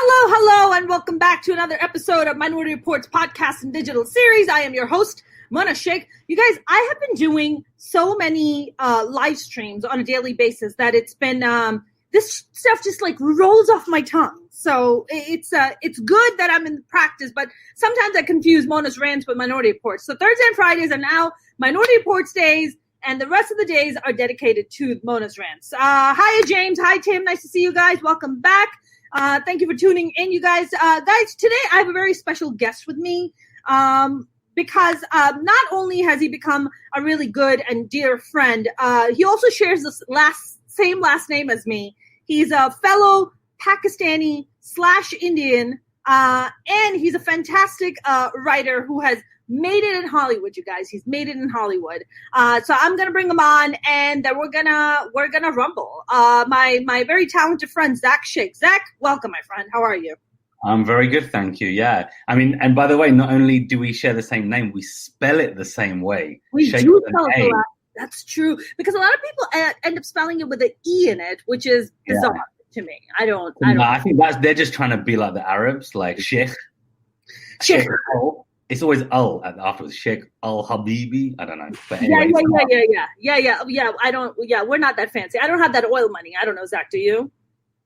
Hello, and welcome back to another episode of Minority Report's podcast and digital series. I am your host, Mona Shaikh. You guys, I have been doing so many live streams on a daily basis that it's been this stuff just like rolls off my tongue. So it's good that I'm in practice, but sometimes I confuse Mona's rants with Minority Reports. So Thursday and Fridays are now Minority Reports days, and the rest of the days are dedicated to Mona's rants. Hiya, James. Hi, Tim. Nice to see you guys. Welcome back. Thank you for tuning in, you guys. Guys, today I have a very special guest with me because not only has he become a really good and dear friend, he also shares the same last name as me. He's a fellow Pakistani/Indian, and he's a fantastic writer who has made it in Hollywood, you guys. He's made it in Hollywood. So I'm gonna bring him on, and we're gonna rumble. My very talented friend Zak Shaikh. Zak, welcome, my friend. How are you? I'm very good, thank you. Yeah, I mean, and by the way, not only do we share the same name, we spell it the same way. We Shaikh do spell it. That's true, because a lot of people end up spelling it with an E in it, which is bizarre to me. I don't. I think they're just trying to be like the Arabs, like Sheikh. It's always al afterwards. Sheikh al Habibi. I don't know. But anyway, yeah. I don't. Yeah, we're not that fancy. I don't have that oil money. I don't know, Zach. Do you?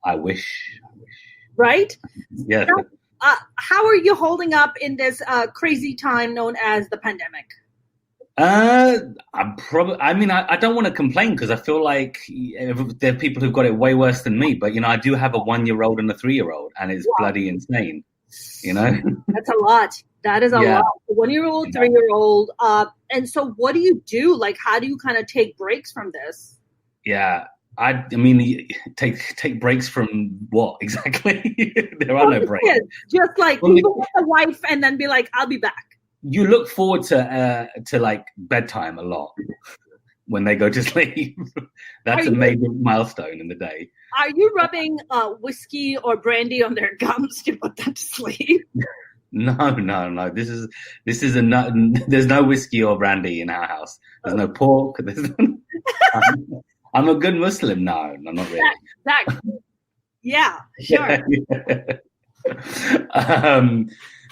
I wish. Right? Yeah. So, how are you holding up in this crazy time known as the pandemic? I don't want to complain because I feel like there are people who've got it way worse than me. But I do have a 1-year-old and a 3-year-old, and it's bloody insane. That's a lot. That is a lot. 1-year-old, 3-year-old. And so what do you do? Like, how do you kind of take breaks from this? Yeah. I mean, take breaks from what exactly? There are no breaks. Just like leave with the wife and then be like, I'll be back. You look forward to like bedtime a lot when they go to sleep. That's a major milestone in the day. Are you rubbing whiskey or brandy on their gums to put them to sleep? No. This is there's no whiskey or brandy in our house. There's no pork. I'm a good Muslim. No, not really. Yeah, sure.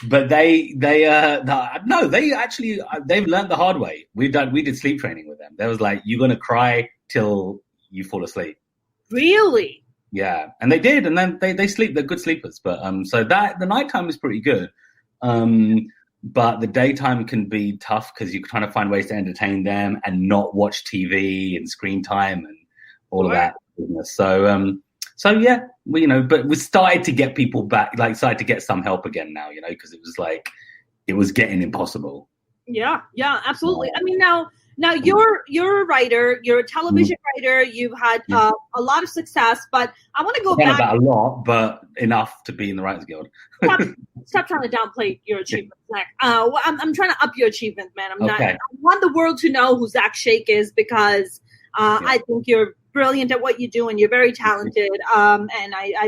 But they've learned the hard way. We did sleep training with them. They was like, you're gonna cry till you fall asleep. Really? Yeah, and they did, and then they sleep. They're good sleepers, but so that the nighttime is pretty good. But the daytime can be tough because you're trying to find ways to entertain them and not watch TV and screen time and all of that business. So yeah, but we started to get people back, started to get some help again now, because it was like, it was getting impossible. Yeah, absolutely. I mean, now you're a writer, you're a television writer, you've had a lot of success, but I want to go back. About a lot, but enough to be in the Writers Guild. Stop trying to downplay your achievement, Zach. I'm trying to up your achievement, man. I want the world to know who Zak Shaikh is because I think you're brilliant at what you do and you're very talented. And I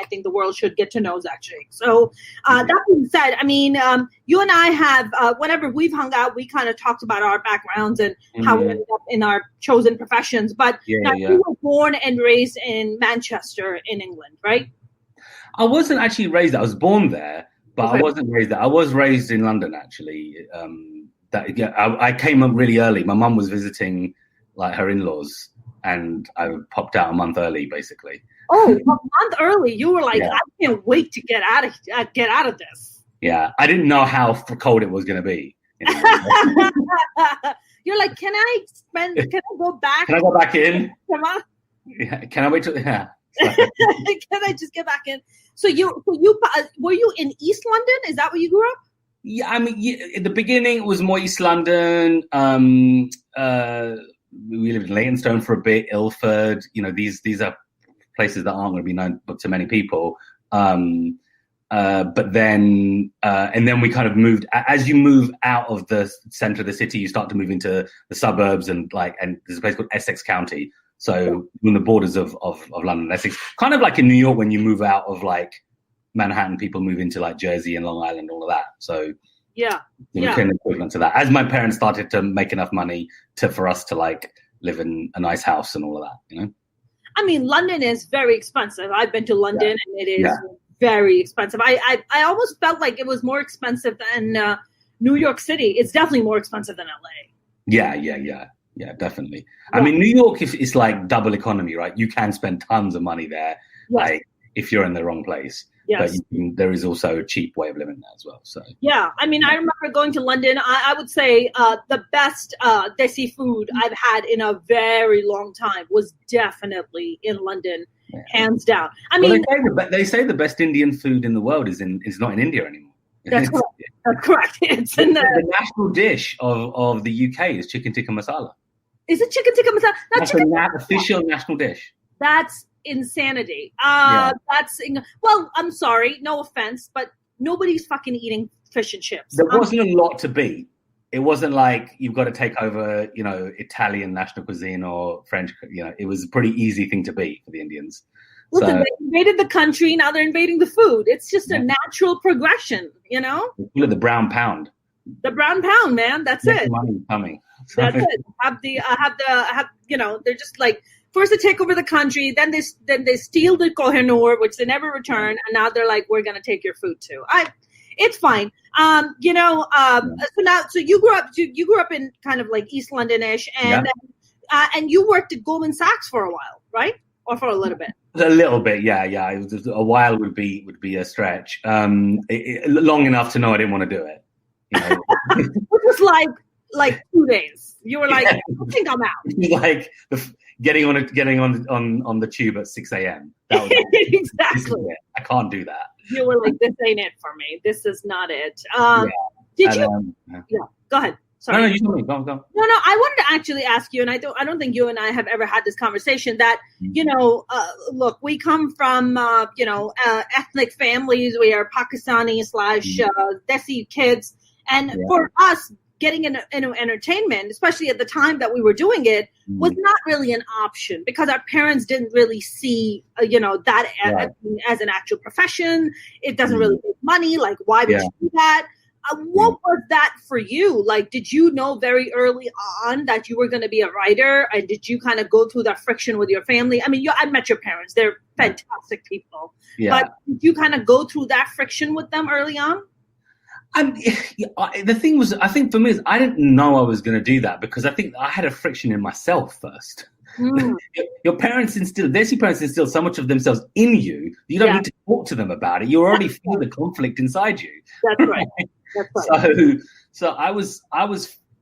think the world should get to know Zak Shaikh. So that being said, I mean, you and I have, whenever we've hung out, we kind of talked about our backgrounds and how we ended up in our chosen professions. But you were born and raised in Manchester in England, right? I wasn't actually raised there. I was born there, but I wasn't raised there. I was raised in London, actually. I came up really early. My mum was visiting like her in-laws, and I popped out a month early, basically. Oh, a month early! You were like, I can't wait to get out of this. Yeah, I didn't know how cold it was going to be. You're like, can I go back? Can I go back in? Come on. Yeah, can I wait till? Yeah. Can I just get back in? So were you in East London? Is that where you grew up? Yeah, I mean, in the beginning it was more East London. We lived in Leytonstone for a bit, Ilford. These are places that aren't going to be known to many people. But then we kind of moved. As you move out of the center of the city, you start to move into the suburbs and there's a place called Essex County. So on the borders of London, Essex, kind of like in New York when you move out of like Manhattan, people move into like Jersey and Long Island, all of that. So yeah, kind of equivalent to that. As my parents started to make enough money for us to like live in a nice house and all of that, I mean, London is very expensive. I've been to London and it is very expensive. I almost felt like it was more expensive than New York City. It's definitely more expensive than LA. Yeah, definitely. Yeah. I mean, New York is like double economy, right? You can spend tons of money there, like if you're in the wrong place. Yes. But there is also a cheap way of living there as well. So yeah, I mean, I remember going to London. I would say the best desi food I've had in a very long time was definitely in London, hands down. I mean, they say the best Indian food in the world is not in India anymore. That's correct. That's correct. It's in the national dish of the UK is chicken tikka masala. Is it chicken tikka masala? That's the official national dish. That's insanity. Well, I'm sorry, no offense, but nobody's fucking eating fish and chips. There wasn't a lot to beat. It wasn't like you've got to take over, Italian national cuisine or French. It was a pretty easy thing to beat for the Indians. Listen, they invaded the country. Now they're invading the food. It's just a natural progression, The brown pound. The brown pound, man. That's it. Money coming. That's it. They're just like, first they take over the country, then they steal the Kohinoor, which they never return, and now they're like, we're gonna take your food too. It's fine. So you grew up in kind of like East London-ish, and you worked at Goldman Sachs for a while, right? Or for a little bit. A little bit, yeah. It was a while would be a stretch. Long enough to know I didn't want to do it. It was like 2 days. You were like, I think I'm out. Like getting on the tube at 6 a.m. Exactly. I can't do that. You were like, this ain't it for me. This is not it. Did you? Yeah. Go ahead. Sorry. No, you tell me. Go. No. I wanted to actually ask you, and I don't think you and I have ever had this conversation. That look, we come from ethnic families. We are Pakistani / Desi kids, and for us, getting into entertainment, especially at the time that we were doing it, was not really an option because our parents didn't really see that as an actual profession. It doesn't really make money. Like, why would you do that? What was that for you? Like, did you know very early on that you were going to be a writer? And did you kind of go through that friction with your family? I mean, I met your parents. They're fantastic people. Yeah. But did you kind of go through that friction with them early on? The thing was, I think for me, is I didn't know I was going to do that because I think I had a friction in myself first. Your parents Desi parents instill so much of themselves in you, you don't need to talk to them about it. You already feel the conflict inside you. That's right. That's right. So I was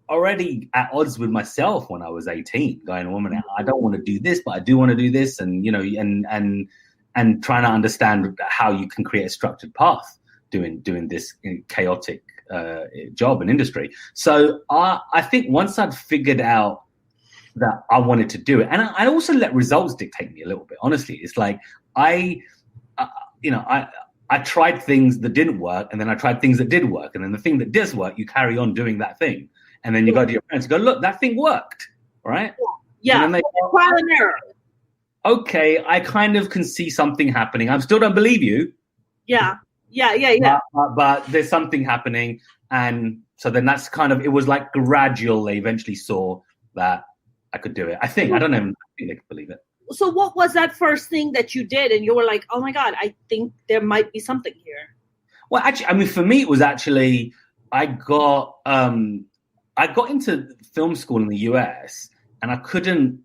already at odds with myself when I was 18, going, woman, I don't want to do this, but I do want to do this. And, and trying to understand how you can create a structured path doing this chaotic job and industry. So I think once I'd figured out that I wanted to do it, and I also let results dictate me a little bit. Honestly, it's like I tried things that didn't work, and then I tried things that did work, and then the thing that does work, you carry on doing that thing, and then you go to your parents and go, look, that thing worked, right? Yeah. And then they trial and error. Okay, I kind of can see something happening. I still don't believe you. Yeah. But there's something happening, and so then that's kind of, it was like gradual. They eventually saw that I could do it. I think, I don't even think they could believe it. So what was that first thing that you did and you were like, oh my God, I think there might be something here? Well, actually, I mean, for me, it was actually, I got into film school in the US and I couldn't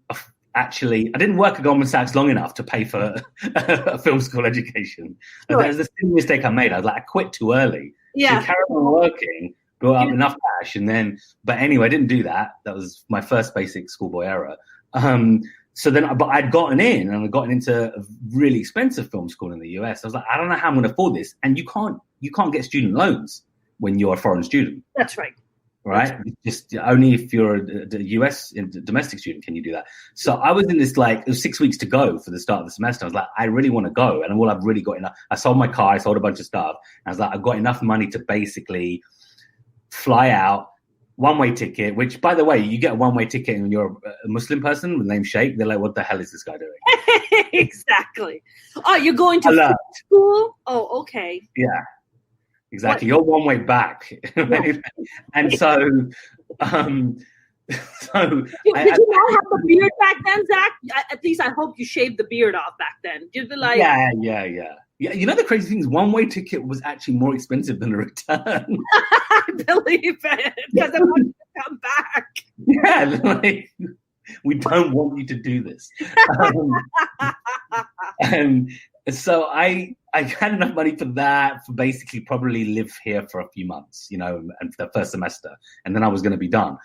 I didn't work at Goldman Sachs long enough to pay for a film school education. Sure. That was the same mistake I made. I was like, I quit too early. Yeah. So carried on working, built up enough cash, and then, but anyway, I didn't do that. That was my first basic schoolboy error. So then, but I'd gotten in, and I'd gotten into a really expensive film school in the US. I was like, I don't know how I'm going to afford this. And you can't get student loans when you're a foreign student. That's right. Right? Just only if you're a US domestic student can you do that. So I was in this, like, it was 6 weeks to go for the start of the semester. I was like, I really want to go. And I've really got enough. I sold my car, I sold a bunch of stuff. And I was like, I've got enough money to basically fly out, one-way ticket, which, by the way, you get a one-way ticket when you're a Muslim person with the name Sheikh. They're like, what the hell is this guy doing? Exactly. Oh, you're going to school? Oh, okay. Yeah. Exactly. You're one way back. Yeah. And so, did you not have the beard back then, Zach? At least I hope you shaved the beard off back then. You'd be like, yeah. Yeah, you know the crazy thing is, one-way ticket was actually more expensive than a return. I believe it, because I want you to come back. Yeah, like, we don't want you to do this. And so I had enough money for that, for basically probably live here for a few months, you know, and for the first semester, and then I was going to be done.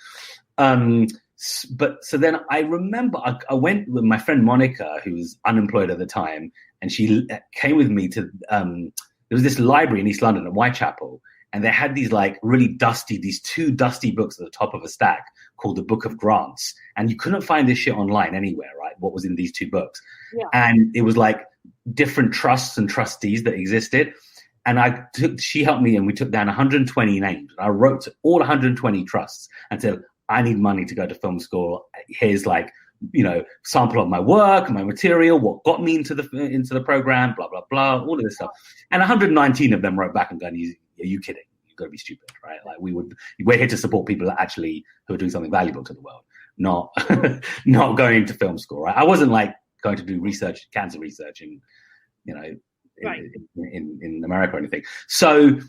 But so then I remember I went with my friend Monica, who was unemployed at the time, and she came with me to there was this library in East London at Whitechapel, and they had these like really these two dusty books at the top of a stack called the Book of Grants, and you couldn't find this shit online anywhere, right? What was in these two books, and it was like different trusts and trustees that existed. And she helped me, and we took down 120 names. And I wrote to all 120 trusts and said, I need money to go to film school. Here's like, you know, sample of my work, my material, what got me into the program, blah, blah, blah, all of this stuff. And 119 of them wrote back and going, are you kidding? You've got to be stupid, right? Like we're here to support people who are doing something valuable to the world, not not going to film school, right? I wasn't like going to do cancer research in, you know, in America or anything. So,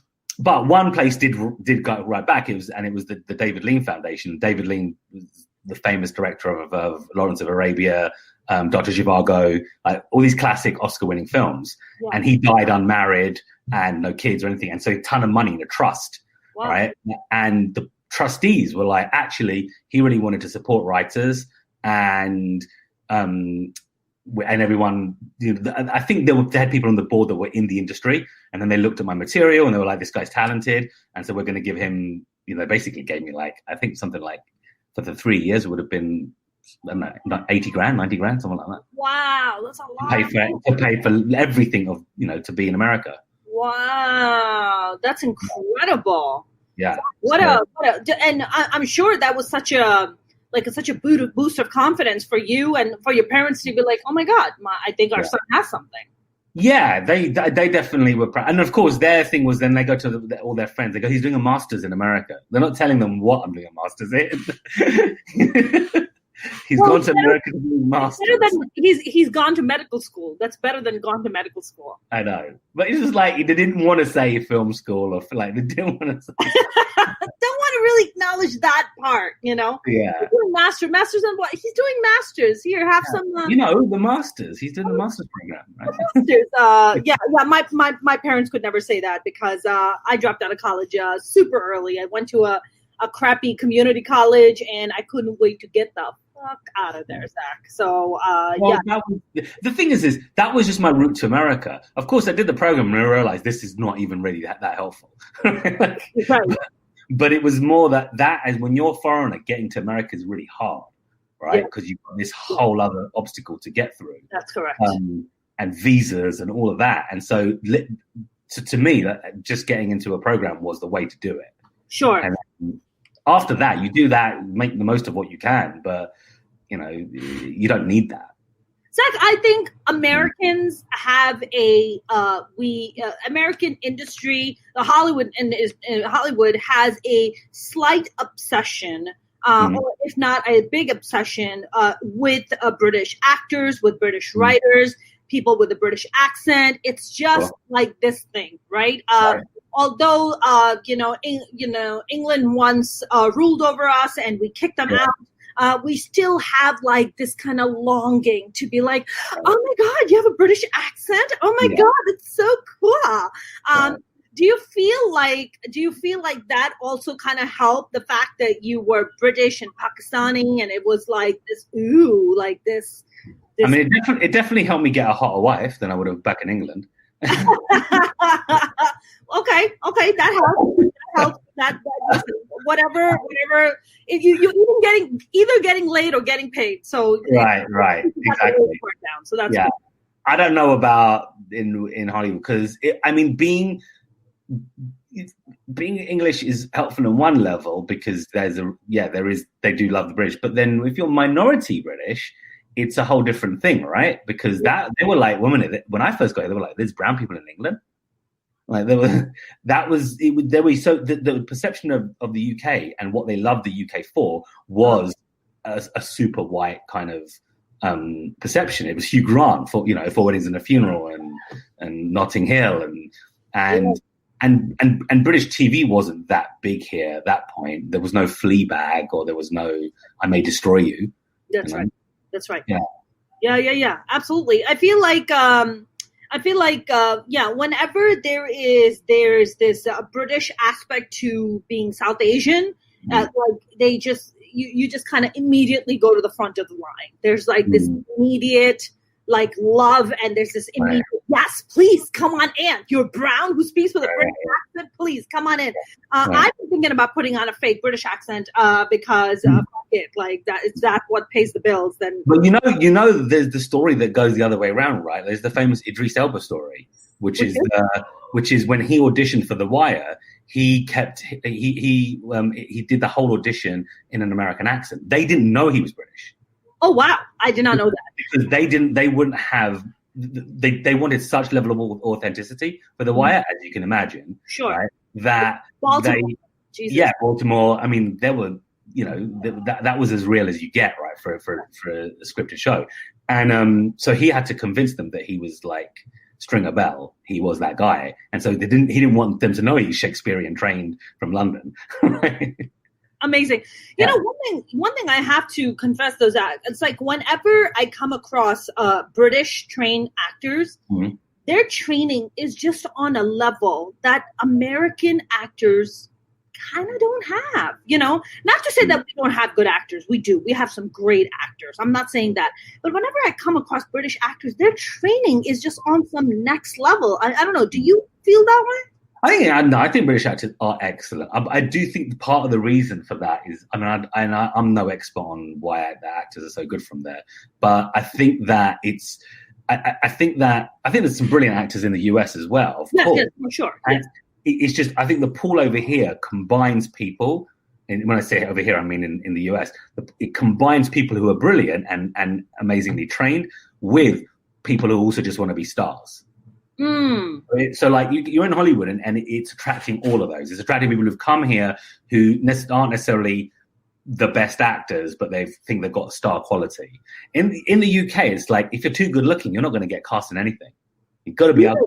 but one place did go right back. It was the David Lean Foundation. David Lean was the famous director of Lawrence of Arabia, Dr. Zhivago, like all these classic Oscar-winning films. Yeah. And he died unmarried and no kids or anything. And so a ton of money in a trust, right? And the trustees were like, actually, he really wanted to support writers and everyone, you know, I think they had people on the board that were in the industry, and then they looked at my material and they were like, this guy's talented, and so we're going to give him, you know, basically gave me like, I think something like for the 3 years it would have been, I don't know, 80 grand, 90 grand, something like that. Wow, that's a lot. To pay for everything of, you know, to be in America. Wow, that's incredible. Yeah. And I'm sure that was such a boost of confidence for you and for your parents to be like, oh my God, I think our son has something. Yeah, they definitely were proud. And of course, their thing was then they go to all their friends. They go, he's doing a master's in America. They're not telling them what I'm doing a master's in. He's gone to America to do a master's. He's gone to medical school. That's better than gone to medical school. I know. But it's just like, they didn't want to say film school, or like they didn't want to say. Don't want to really acknowledge that part, you know? Yeah. He's doing masters in what? He's doing masters. Here, have some. You know, the masters. He's doing the master's program, right? Masters. My parents could never say that because I dropped out of college super early. I went to a crappy community college, and I couldn't wait to get the fuck out of there, Zach. So, the thing is that was just my route to America. Of course, I did the program and I realized this is not even really that helpful. Right. But it was more that as when you're a foreigner, getting to America is really hard, right? Because you've got this whole other obstacle to get through. That's correct. And visas and all of that. And so to me, just getting into a program was the way to do it. Sure. And after that, you do that, make the most of what you can, but you know, you don't need that. Zach, I think Americans have American industry, Hollywood has a slight obsession, or if not a big obsession, with British actors, with British writers, people with a British accent. It's just like this thing, right? Although England once ruled over us and we kicked them out, we still have like this kind of longing to be like, oh my God, you have a British accent? Oh my God, it's so cool. Do you feel like that also kind of helped, the fact that you were British and Pakistani, and it was like this, this. I mean, it definitely helped me get a hotter wife than I would have back in England. Okay, that helps. That whatever. If you either getting laid or getting paid. So right, exactly. Down, so that's good. I don't know about in Hollywood, because being English is helpful on one level because they do love the British, but then if you're minority British, it's a whole different thing, right? Because they were like, when I first got here, they were like, there's brown people in England. Like the perception of the UK and what they loved the UK for was a super white kind of perception. It was Hugh Grant for Four Weddings and a Funeral and Notting Hill and British TV wasn't that big here at that point. There was no Fleabag or there was no I May Destroy You. That's right. That's right. Yeah. Absolutely. I feel like whenever there's this British aspect to being South Asian, like they just you just kind of immediately go to the front of the line. There's like this immediate like love, and there's this immediate yes, please come on in. You're brown who speaks with a British accent. Please come on in. I've been thinking about putting on a fake British accent because fuck it, like that is that what pays the bills. Then, but you know, there's the story that goes the other way around, right? There's the famous Idris Elba story, which is when he auditioned for The Wire. He did the whole audition in an American accent. They didn't know he was British. Oh wow, I did not know that. Because they wouldn't have. They wanted such level of authenticity for The Wire, as you can imagine. Sure. Right? That Baltimore. Baltimore. I mean, there were that was as real as you get, right, for a scripted show, and so he had to convince them that he was like Stringer Bell. He was that guy, and so he didn't want them to know he's Shakespearean trained from London. Right? Amazing. You know, one thing I have to confess, though, Zach, it's like whenever I come across British trained actors, their training is just on a level that American actors kind of don't have. You know, not to say that we don't have good actors. We do. We have some great actors. I'm not saying that. But whenever I come across British actors, their training is just on some next level. I don't know. Do you feel that way? I think British actors are excellent. I do think part of the reason for that is, I'm no expert on why the actors are so good from there, but I think that I think there's some brilliant actors in the US as well, of course. Yes, for sure. And it's just, I think the pool over here combines people, and when I say over here, I mean in the US, it combines people who are brilliant and amazingly trained with people who also just want to be stars. So like you're in Hollywood and it's attracting all of those. It's attracting people who've come here who aren't necessarily the best actors, but they think they've got star quality. In the UK, it's like if you're too good looking, you're not going to get cast in anything. You've got to be ugly.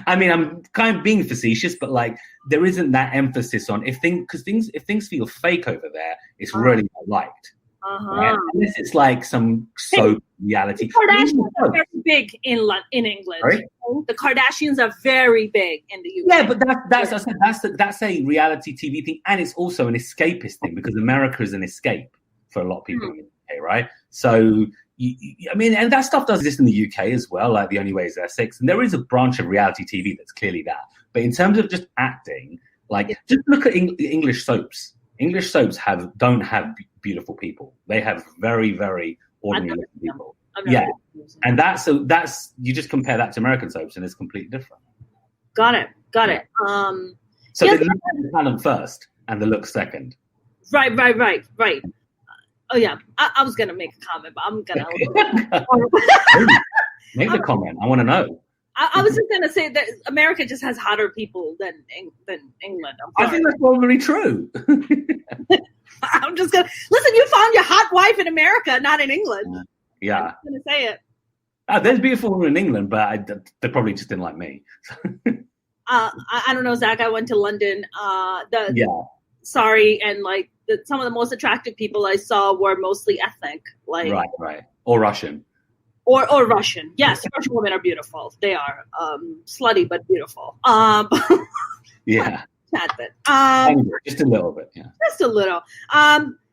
I mean, I'm kind of being facetious, but like there isn't that emphasis on if things feel fake over there, it's really not liked. Right? Unless it's like some soap reality. The Kardashians are very big in England. Sorry? The Kardashians are very big in the UK. Yeah, but that's a reality TV thing, and it's also an escapist thing because America is an escape for a lot of people in the UK, right? So, and that stuff does exist in the UK as well, like The Only Way Is Essex, and there is a branch of reality TV that's clearly that. But in terms of just acting, like just look at English soaps. English soaps don't have beautiful people. They have very, very ordinary people. Yeah, and that's you just compare that to American soaps, and it's completely different. Got it. So they look at the talent first, and the look second. Right. Oh yeah, I was gonna make a comment, but I'm gonna make the comment. I want to know. I was just gonna say that America just has hotter people than England. I think that's probably true. I'm just gonna listen. You found your hot wife in America, not in England. Yeah, I'm just gonna say it. There's beautiful women in England, but they probably just didn't like me. I don't know, Zach. I went to London. Sorry, and like some of the most attractive people I saw were mostly ethnic, like right, or Russian. Or Russian. Yes, Russian women are beautiful. They are slutty but beautiful. Yeah. Just a little bit. Yeah. Just a little.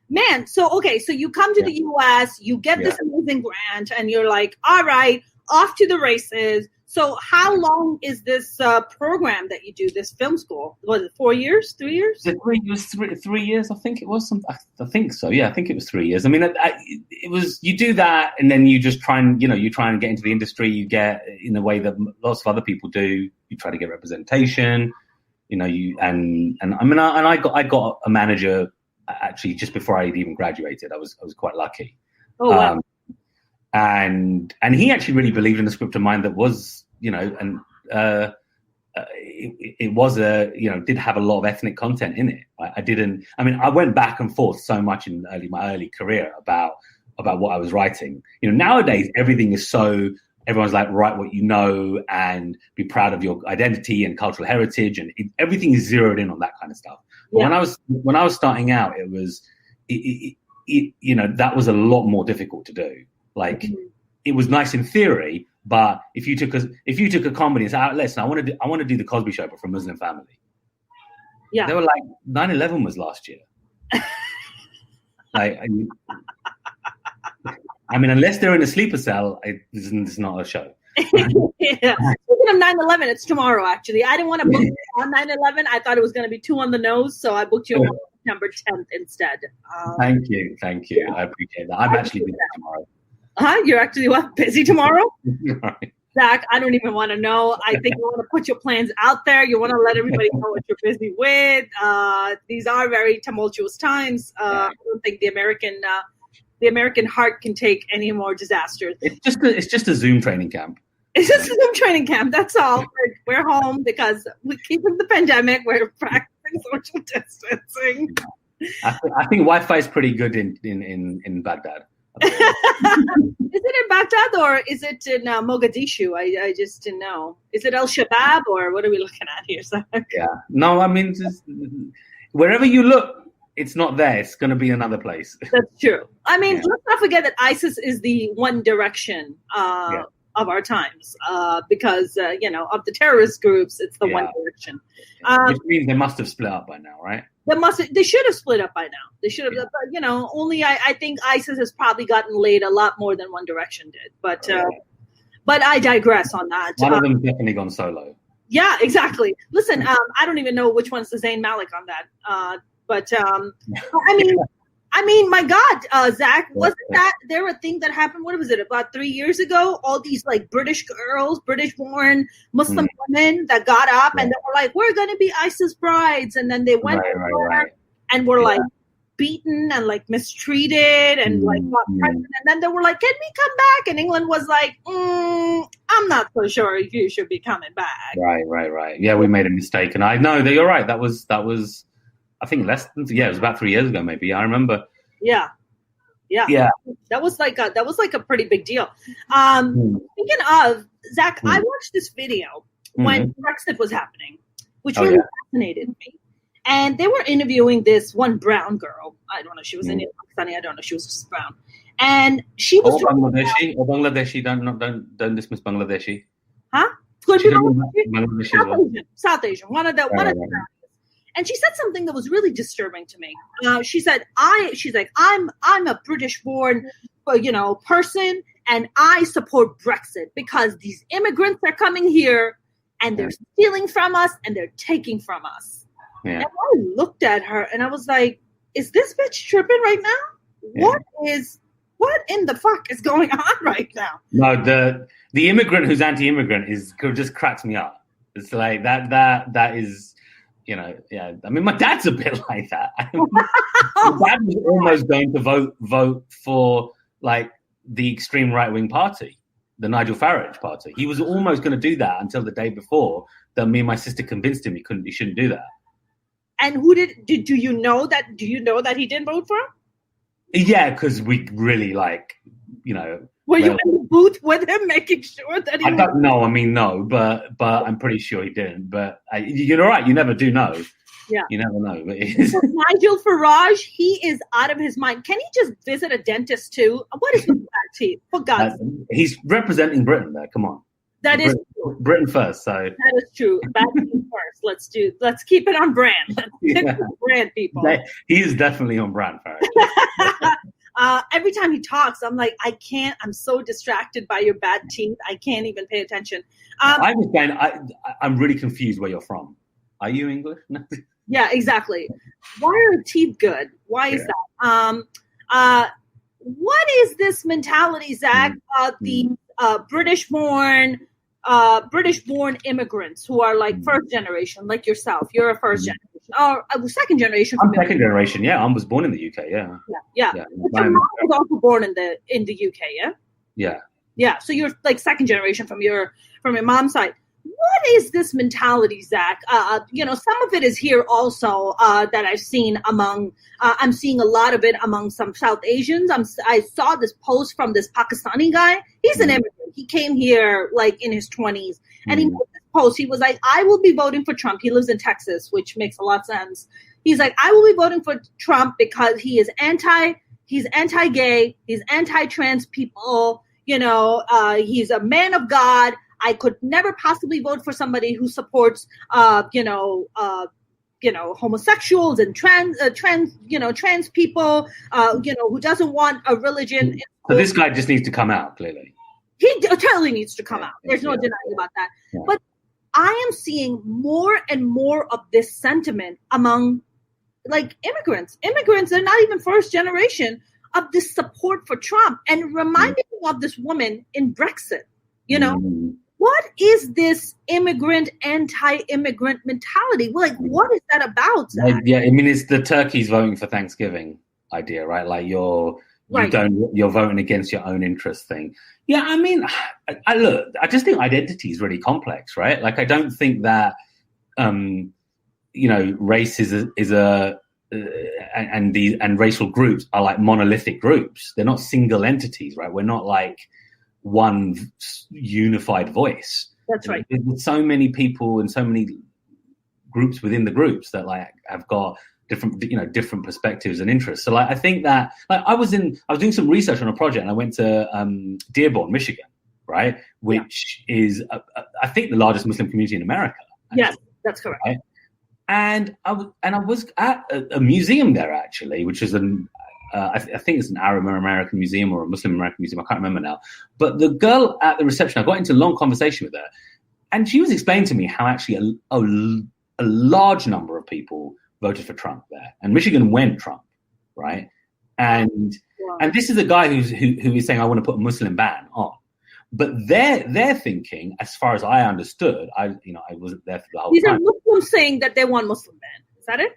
Man, so you come to the US, you get this amazing grant, and you're like, all right, off to the races. So how long is this program that you do, this film school? Was it 4 years, 3 years? It was 3 years, I think it was. I think so. Yeah, I think it was 3 years. I mean, it was. You do that, and then you just try and get into the industry. You get in a way that lots of other people do. You try to get representation. I got a manager actually just before I even graduated. I was quite lucky. Oh wow. And he actually really believed in the script of mine that was, it was did have a lot of ethnic content in it. I went back and forth so much in my early career about about what I was writing. Nowadays everything is so, everyone's like, write what you know and be proud of your identity and cultural heritage, and everything is zeroed in on that kind of stuff. But when I was starting out, it was, that was a lot more difficult to do. Like, it was nice in theory, but if you took a comedy and said, listen, I want to do the Cosby Show, but for a Muslim family. Yeah, they were like, 9/11 was last year. Like, I mean, unless they're in a sleeper cell, it's not a show. Yeah. Speaking of 9/11, it's tomorrow, actually. I didn't want to book it on 9/11. I thought it was going to be too on the nose, so I booked you on September 10th instead. Thank you. Yeah. I appreciate that. I'm actually busy tomorrow. You're actually what? Busy tomorrow? Right. Zach, I don't even want to know. I think you want to put your plans out there. You want to let everybody know what you're busy with. These are very tumultuous times. I don't think the American heart can take any more disasters. It's just a Zoom training camp. It's just a Zoom training camp. That's all. We're home because we're keeping the pandemic. We're practicing social distancing. I think Wi-Fi is pretty good in Baghdad. Is it in Baghdad or is it in Mogadishu? I just didn't know. Is it Al-Shabaab or what are we looking at here, Zach? Yeah. No, I mean, just, wherever you look, it's not there. It's going to be another place. That's true. I mean, let's not forget that ISIS is the One Direction of our times because, of the terrorist groups, it's the One Direction. Which means they must have split up by now, right? They should have split up by now. They should have, but, only I think ISIS has probably gotten laid a lot more than One Direction did. But I digress on that. One of them definitely gone solo. Yeah, exactly. Listen, I don't even know which one's the Zayn Malik on that. I mean, my God, Zach, wasn't that there a thing that happened? What was it, about 3 years ago? All these like British girls, British-born Muslim women that got up and they were like, "We're going to be ISIS brides," and then they went and were like beaten and like mistreated and like got pregnant, and then they were like, "Can we come back?" And England was like, "I'm not so sure if you should be coming back." Right. Yeah, we made a mistake, and I know that you're right. That was. I think it was about 3 years ago, maybe. I remember. Yeah. That was like a pretty big deal. Speaking of, Zach, I watched this video when Brexit was happening, which really fascinated me. And they were interviewing this one brown girl. I don't know, she was Indian, Pakistani. I don't know, she was just brown. And she was Bangladeshi. Don't dismiss Bangladeshi. Huh? Could be Bangladeshi. South Asian. One of the. And she said something that was really disturbing to me. She said, I'm a British-born, person, and I support Brexit because these immigrants are coming here and they're stealing from us and they're taking from us. Yeah. And I looked at her and I was like, is this bitch tripping right now? Yeah. What in the fuck is going on right now? No, the immigrant who's anti-immigrant just cracks me up. It's like that is. I mean, my dad's a bit like that. My dad was almost going to vote for like the extreme right-wing party, the Nigel Farage party. He was almost going to do that until the day before that me and my sister convinced him he shouldn't do that. And who do you know that? Do you know that he didn't vote for him? Yeah, because we really Were you in the booth with him, making sure that he? I don't know. I mean, no, but I'm pretty sure he didn't. But you're right. You never do know. Yeah, you never know. But Nigel Farage, he is out of his mind. Can he just visit a dentist too? What is with that teeth? For God's sake, he's representing Britain there. Come on. That is Britain first. So that is true. Bad first. Let's keep it on brand. Let's stick with brand, people. He is definitely on brand, Farage. Every time he talks, I'm like, I can't. I'm so distracted by your bad teeth. I can't even pay attention. I'm really confused where you're from. Are you English? Yeah, exactly. Why are your teeth good? Why is that? What is this mentality, Zach? The British-born immigrants who are like first generation, like yourself. You're a first generation. Or second generation. I'm second generation. Yeah, I was born in the UK. Yeah. But your mom was also born in the UK. Yeah. Yeah. Yeah. So you're like second generation from your mom's side. what is this mentality, Zach? Some of it is here also that I've seen among. I'm seeing a lot of it among some South Asians. I saw this post from this Pakistani guy. He's an immigrant. He came here like in his 20s, and he made this post. He was like, "I will be voting for Trump." He lives in Texas, which makes a lot of sense. He's like, "I will be voting for Trump because he's anti-gay, he's anti-trans people. He's a man of God. I could never possibly vote for somebody who supports, homosexuals and trans people, who doesn't want a religion." So this guy just needs to come out, clearly. He totally needs to come out. There's no denying about that. Yeah. But I am seeing more and more of this sentiment among like immigrants. Immigrants are not even first generation of this support for Trump, and reminding me of this woman in Brexit. What is this anti-immigrant mentality? Like, what is that about, Zach? Yeah, I mean, it's the turkeys voting for Thanksgiving idea, right? Like you're voting against your own interest thing. Yeah, I mean, I just think identity is really complex, right? Like, I don't think that, race and racial groups are like monolithic groups. They're not single entities, right? We're not like one unified voice. That's right. There's so many people and so many groups within the groups that like have got different perspectives and interests. So like I think that like I was doing some research on a project and I went to Dearborn, Michigan, right, which is I think the largest Muslim community in America. Actually, yes, that's correct. Right? And I was at a museum there actually, which is I think it's an Arab American museum or a Muslim American museum. I can't remember now. But the girl at the reception, I got into a long conversation with her, and she was explaining to me how actually a large number of people voted for Trump there, and Michigan went Trump, right? And this is a guy who is saying I want to put a Muslim ban on, but they're thinking, as far as I understood, I wasn't there for the whole time. These are Muslims saying that they want Muslim ban. Is that it?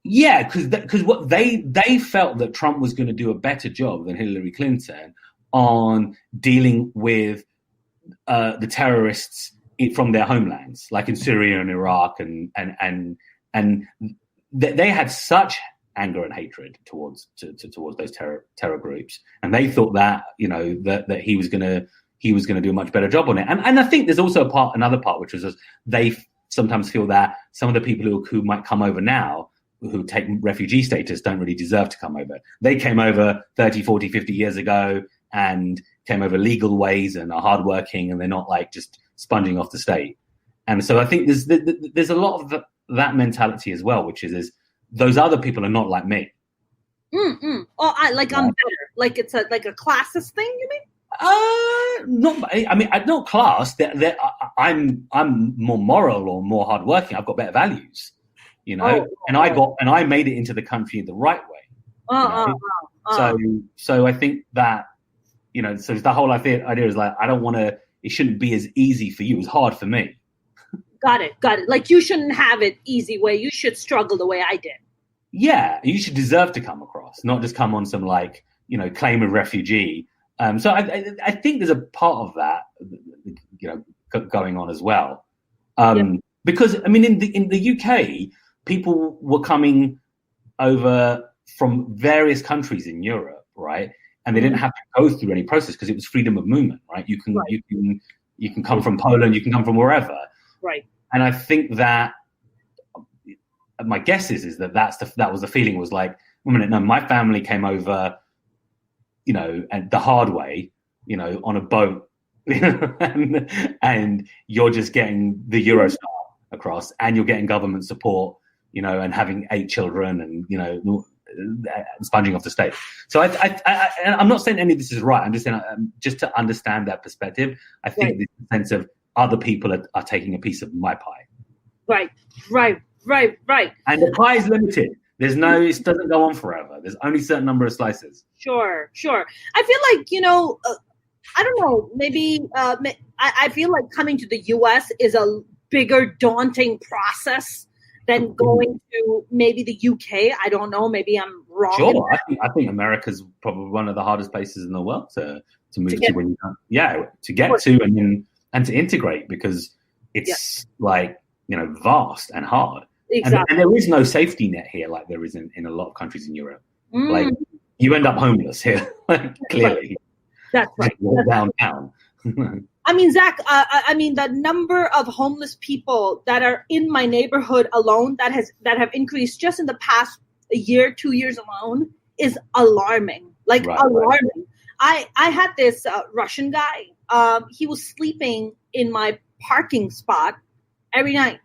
Yeah, because what they felt that Trump was going to do a better job than Hillary Clinton on dealing with the terrorists from their homelands, like in Syria and Iraq, and they had such anger and hatred towards those terror groups, and they thought that that he was going to do a much better job on it. And I think there's also another part, which was they sometimes feel that some of the people who might come over now, who take refugee status, don't really deserve to come over. They came over 30, 40, 50 years ago and came over legal ways and are hardworking, and they're not like just sponging off the state. And so I think there's a lot of that mentality as well, which is those other people are not like me. I'm better. Like it's a classist thing, you mean? Not class. I'm more moral or more hardworking. I've got better values. And I made it into the country the right way. So I think that, so the whole idea is like, I don't want to, it shouldn't be as easy for you as hard for me. Got it. Like you shouldn't have it easy way. You should struggle the way I did. Yeah. You should deserve to come across, not just come on some like, claim of refugee. So I think there's a part of that, going on as well. Because I mean, in the UK, people were coming over from various countries in Europe, right? And they didn't have to go through any process because it was freedom of movement, right? You can come from Poland, you can come from wherever, right? And I think that my guess is that that was the feeling, was like, wait a minute, no, my family came over, and the hard way, on a boat, and you're just getting the Eurostar across, and you're getting government support, and having 8 children, and sponging off the state. So I'm not saying any of this is right. I'm just saying, just to understand that perspective, I think the sense of other people are taking a piece of my pie. Right. And the pie is limited. It doesn't go on forever. There's only a certain number of slices. Sure. I feel like, I don't know, maybe I feel like coming to the U.S. is a bigger, daunting process than going to maybe the UK. I don't know. Maybe I'm wrong. Sure. I think America's probably one of the hardest places in the world to move to when you can. Yeah, to get to and to integrate, because it's like, vast and hard. Exactly. And there is no safety net here like there is in a lot of countries in Europe. Like, you end up homeless here, clearly. That's right. Downtown. I mean, Zach, the number of homeless people that are in my neighborhood alone that have increased just in the past year, 2 years alone is alarming. Like, alarming. Right. I had this Russian guy. He was sleeping in my parking spot every night.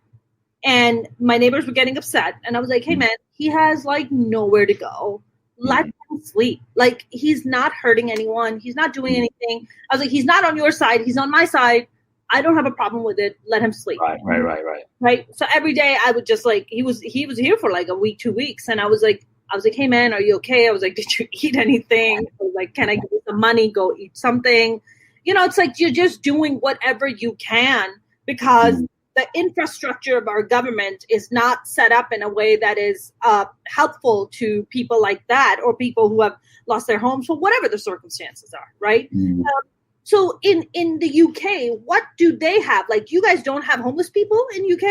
And my neighbors were getting upset. And I was like, hey, man, he has, like, nowhere to go. Let him sleep. Like, he's not hurting anyone. He's not doing anything. I was like, he's not on your side. He's on my side. I don't have a problem with it. Let him sleep. Right. So every day I would just, like, he was here for like a week, 2 weeks. And I was like, hey, man, are you okay? I was like, did you eat anything? I was like, can I give you some money? Go eat something. It's like you're just doing whatever you can because the infrastructure of our government is not set up in a way that is helpful to people like that or people who have lost their homes for whatever the circumstances are, right? So in the UK, what do they have? Like, you guys don't have homeless people in UK?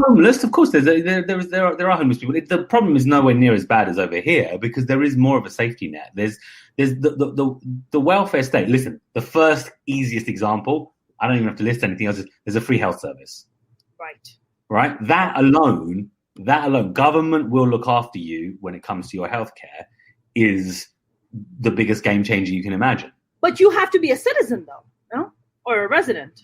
Homeless, of course. There are homeless people. The problem is nowhere near as bad as over here because there is more of a safety net. There's the welfare state. Listen, the first easiest example, I don't even have to list anything else. There's a free health service. Right. That alone, government will look after you when it comes to your healthcare is the biggest game changer you can imagine. But you have to be a citizen, though, no? Or a resident.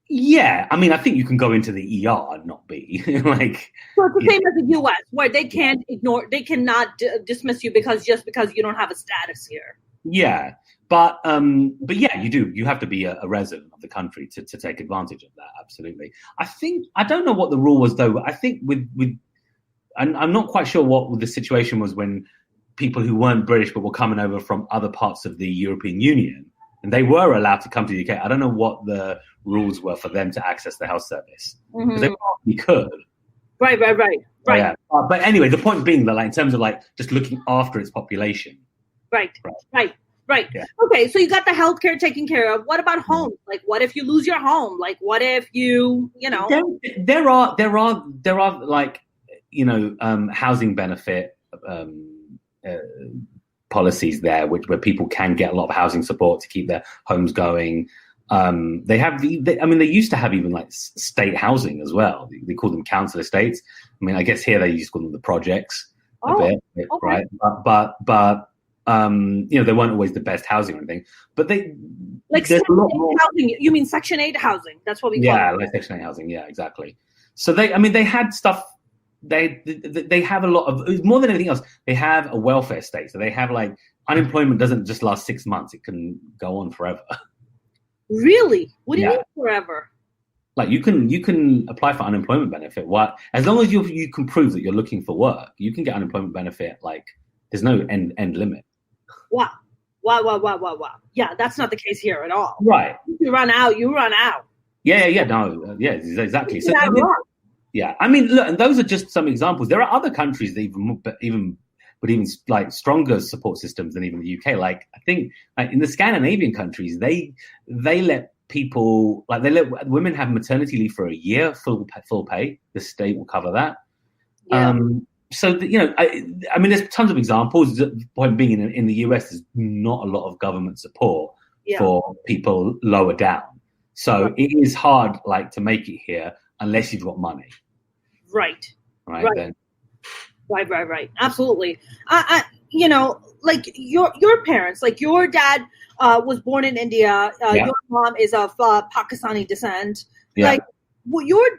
Yeah, I mean, I think you can go into the ER and not be like. So it's the same as the U.S., where they cannot dismiss you because you don't have a status here. Yeah, but yeah, you do. You have to be a resident of the country to take advantage of that. Absolutely. I don't know what the rule was though. But I think I'm not quite sure what the situation was when people who weren't British but were coming over from other parts of the European Union and they were allowed to come to the UK. I don't know what the rules were for them to access the health service because they probably could. Right. Yeah. But anyway, the point being that, like, in terms of like just looking after its population. Right. Yeah. Okay, so you got the healthcare taken care of. What about home? Like, what if you lose your home? Like, what if you There are like, housing benefit policies there, where people can get a lot of housing support to keep their homes going. They used to have even like state housing as well. They call them council estates. I mean, I guess here they used to call them the projects a bit, okay. Right? But they weren't always the best housing or anything. But there's a lot more housing. You mean Section 8 housing? That's what we call it. Yeah, like Section 8 housing. Yeah, exactly. So they had stuff. They have a lot of, more than anything else, they have a welfare state. So they have, like, unemployment doesn't just last 6 months. It can go on forever. Really? What do you mean forever? Like, you can apply for unemployment benefit. As long as you can prove that you're looking for work, you can get unemployment benefit. Like, there's no end limit. Wow. Yeah, that's not the case here at all. Right. You run out. Yeah. No. Yeah, exactly. So yeah, I mean, look, and those are just some examples. There are other countries that even like stronger support systems than even the UK. Like, I think in the Scandinavian countries, they let people, like, they let women have maternity leave for a year, full pay. The state will cover that. Yeah. I mean, there's tons of examples. The point being, in the US, there's not a lot of government support for people lower down. So it is hard, like, to make it here unless you've got money. Right. Then. Right. Absolutely. Like your parents, like your dad was born in India. Your mom is of Pakistani descent. Yeah. Like, your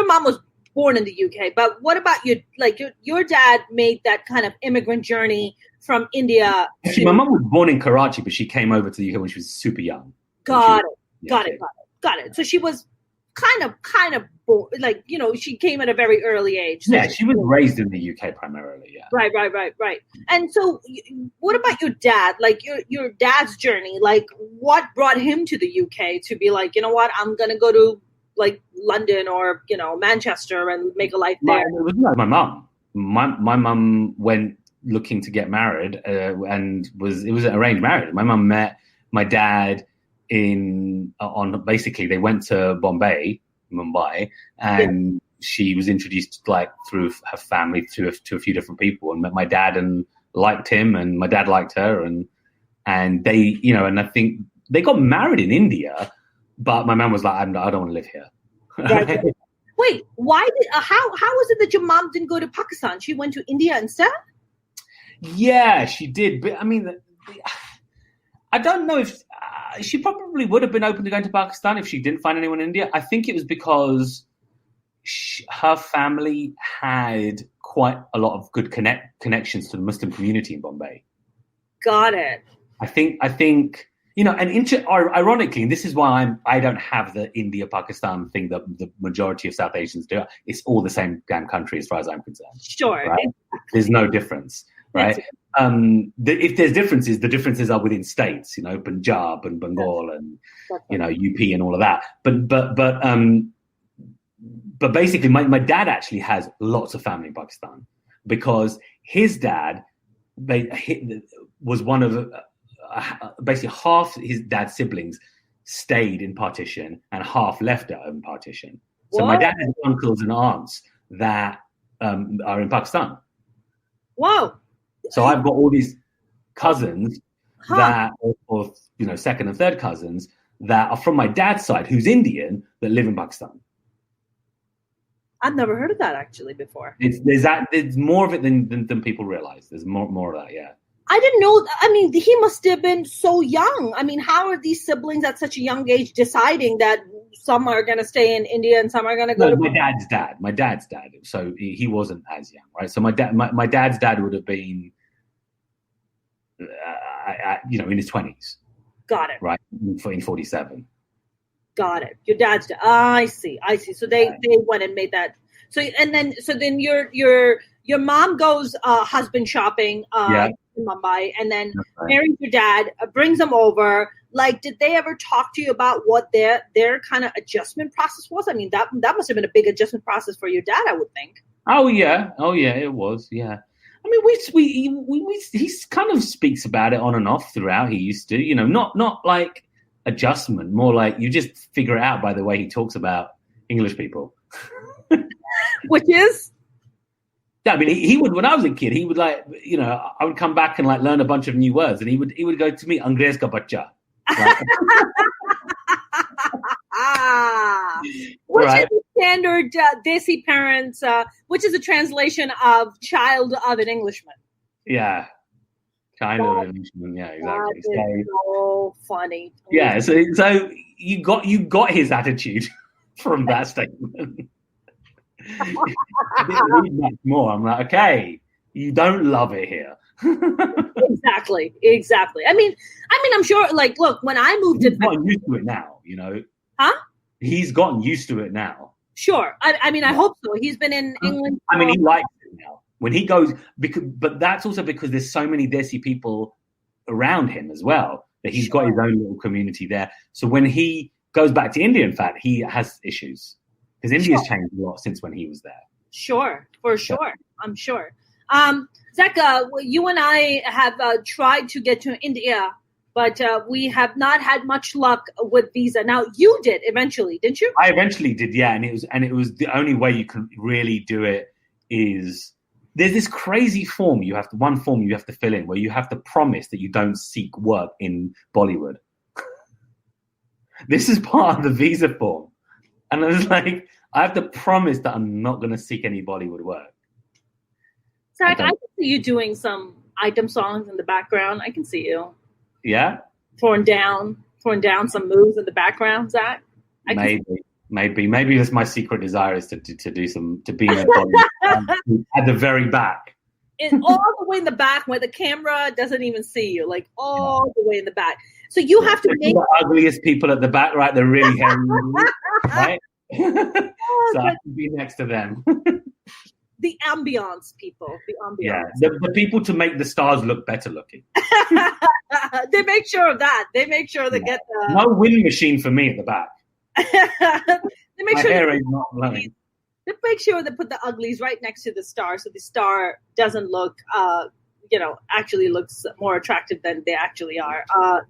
mom was born in the UK, but what about you? Like, your dad made that kind of immigrant journey from India. Actually, my mom was born in Karachi, but she came over to the UK when she was super young. Got it. So she was kind of like, she came at a very early age. So she was raised in the UK primarily. Yeah. Right. And so what about your dad? Like, your dad's journey, like, what brought him to the UK to be like, you know what, I'm going to go to, like, London or, Manchester and make a life there? It was my mum. My mum went looking to get married, and it was an arranged marriage. My mum met my dad in on basically they went to Mumbai, and she was introduced like through her family to a few different people, and met my dad and liked him, and my dad liked her, and they, and I think they got married in India, but my mom was like, I don't want to live here. Right. Wait, how was it that your mom didn't go to Pakistan? She went to India instead? Yeah, she did, but I mean, I don't know if she probably would have been open to going to Pakistan if she didn't find anyone in India. I think it was because her family had quite a lot of good connections to the Muslim community in Bombay. Got it. I think, and ironically, and this is why I don't have the India-Pakistan thing that the majority of South Asians do. It's all the same damn country as far as I'm concerned. Sure. Right? There's no difference, right? If there's differences, the differences are within states, Punjab and Bengal and, UP and all of that. But basically, my dad actually has lots of family in Pakistan because his dad was one of basically half his dad's siblings stayed in partition and half left it in partition. So my dad has uncles and aunts that are in Pakistan. Wow. So I've got all these cousins that, or second and third cousins that are from my dad's side, who's Indian, that live in Pakistan. I've never heard of that actually before. There's more of it than people realize. There's more of that, yeah. I didn't know. I mean, he must have been so young. I mean, how are these siblings at such a young age deciding that some are going to stay in India and some are going to go to... My dad's dad. So he wasn't as young, right? So my dad's dad would have been, in his 20s. Got it. Right, in 47. Got it. Your dad's dad. I see. So they went and made that. So then your mom goes husband shopping in Mumbai, and then marries your dad, brings them over. Like, did they ever talk to you about what their kind of adjustment process was? I mean, that must have been a big adjustment process for your dad, I would think. Oh yeah, it was. Yeah, I mean, he kind of speaks about it on and off throughout. He used to, not like adjustment, more like you just figure it out by the way he talks about English people. Which is? Yeah, I mean, he would, when I was a kid, he would I would come back and like learn a bunch of new words, and he would go to me, Angrez ka bacha. Which is the standard Desi parents, which is a translation of child of an Englishman. Yeah. Kind of an Englishman, yeah, exactly. So funny. Yeah, so you got his attitude from that statement. I didn't read much more. I'm like, okay, you don't love it here. Exactly. I mean, I'm sure. Like, look, when I moved he's gotten used to it now. Huh? He's gotten used to it now. Sure. I mean, I hope so. He's been in England. I mean, he likes it now. When he goes, but that's also because there's so many Desi people around him as well that he's got his own little community there. So when he goes back to India, in fact, he has issues because India's changed a lot since when he was there. Sure, for sure. I'm sure. Zak, you and I have tried to get to India, but we have not had much luck with visa. Now, you did eventually, didn't you? I eventually did, yeah, and it was the only way you can really do it is there's this crazy form you have to fill in where you have to promise that you don't seek work in Bollywood. This is part of the visa form, and I was like, I have to promise that I'm not going to seek any Bollywood work. Zak, I can see you doing some item songs in the background. I can see you. Yeah? Throwing down some moves in the background, Zak. Maybe that's my secret desire is to be in a Bollywood at the very back. All the way in the back where the camera doesn't even see you, like all the way in the back. So you have to make the ugliest people at the back, right? They're really hairy, right? So I can be next to them. The ambience people. Yeah, the people to make the stars look better looking. They make sure of that. They make sure they get the... No wind machine for me at the back. They make My sure hair ain't not blowing. They make sure they put the uglies right next to the star so the star doesn't look, actually looks more attractive than they actually are. I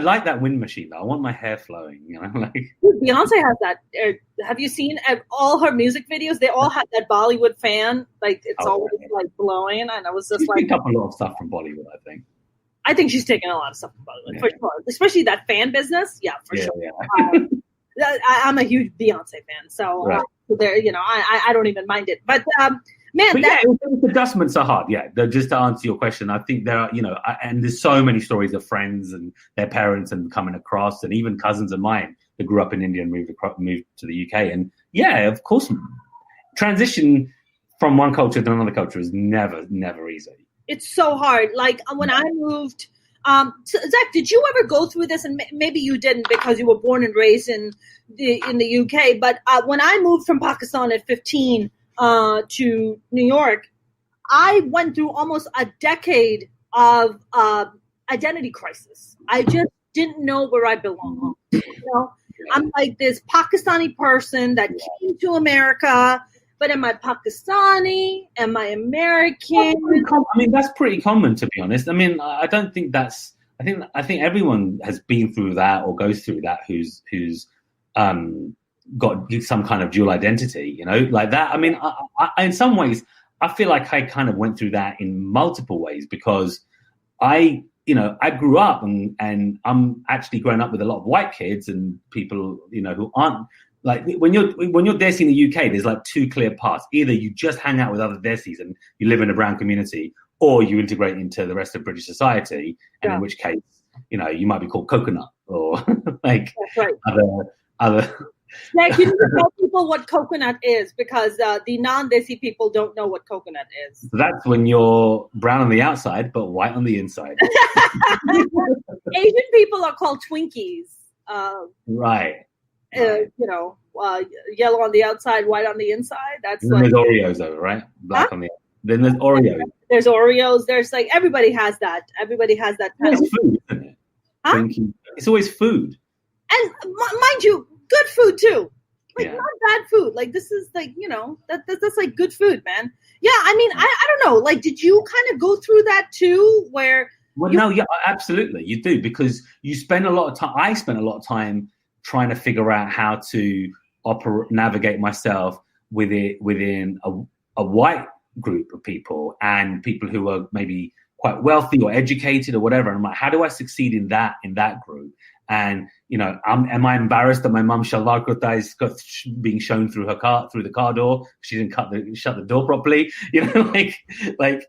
like that wind machine though. I want my hair flowing, like Beyonce has that. Have you seen all her music videos? They all have that Bollywood fan, like it's always like blowing, and I was just like, picked up a lot of stuff from Bollywood. I think she's taking a lot of stuff from Bollywood for sure, especially that fan business. Yeah, for sure. Yeah. I'm a huge Beyonce fan, so there, I don't even mind it. But adjustments are hard. Yeah, just to answer your question, I think there are, and there's so many stories of friends and their parents and coming across, and even cousins of mine that grew up in India and moved to the UK. And of course, transition from one culture to another culture is never easy. It's so hard. Like when I moved, Zach, did you ever go through this? And maybe you didn't because you were born and raised in the UK. But when I moved from Pakistan at 15 to New York, I went through almost a decade of identity crisis. I just didn't know where I belong. I'm like this Pakistani person that came to America. But am I Pakistani? Am I American? I mean, that's pretty common, to be honest. I mean, I don't think that's. I think everyone has been through that or goes through that. Who's got some kind of dual identity, like that. I mean, I in some ways, I feel like I kind of went through that in multiple ways because I grew up and I'm actually growing up with a lot of white kids and people, who aren't. Like when you're Desi in the UK, there's like two clear paths. Either you just hang out with other Desis and you live in a brown community, or you integrate into the rest of British society, and in which case, you might be called coconut or like other. Yeah, you need to tell people what coconut is because the non-Desi people don't know what coconut is. That's when you're brown on the outside but white on the inside. Asian people are called Twinkies. Right. Yellow on the outside, white on the inside. That's and then there's Oreos though, right? Black on the. Then there's Oreos. There's Oreos. There's like everybody has that. Everybody has that. It's food, isn't it? Huh? It's always food. And mind you, good food too. Like not bad food. Like this is like that's like good food, man. Yeah, I mean I don't know. Like, did you kind of go through that too, where? Well, no, yeah, absolutely, you do because you spend a lot of time. I spent a lot of time trying to figure out how to navigate myself within a white group of people and people who are maybe quite wealthy or educated or whatever. And I'm like, how do I succeed in that group? And am I embarrassed that my mum Shalvar Kurta is being shown through the car door? She didn't shut the door properly. Like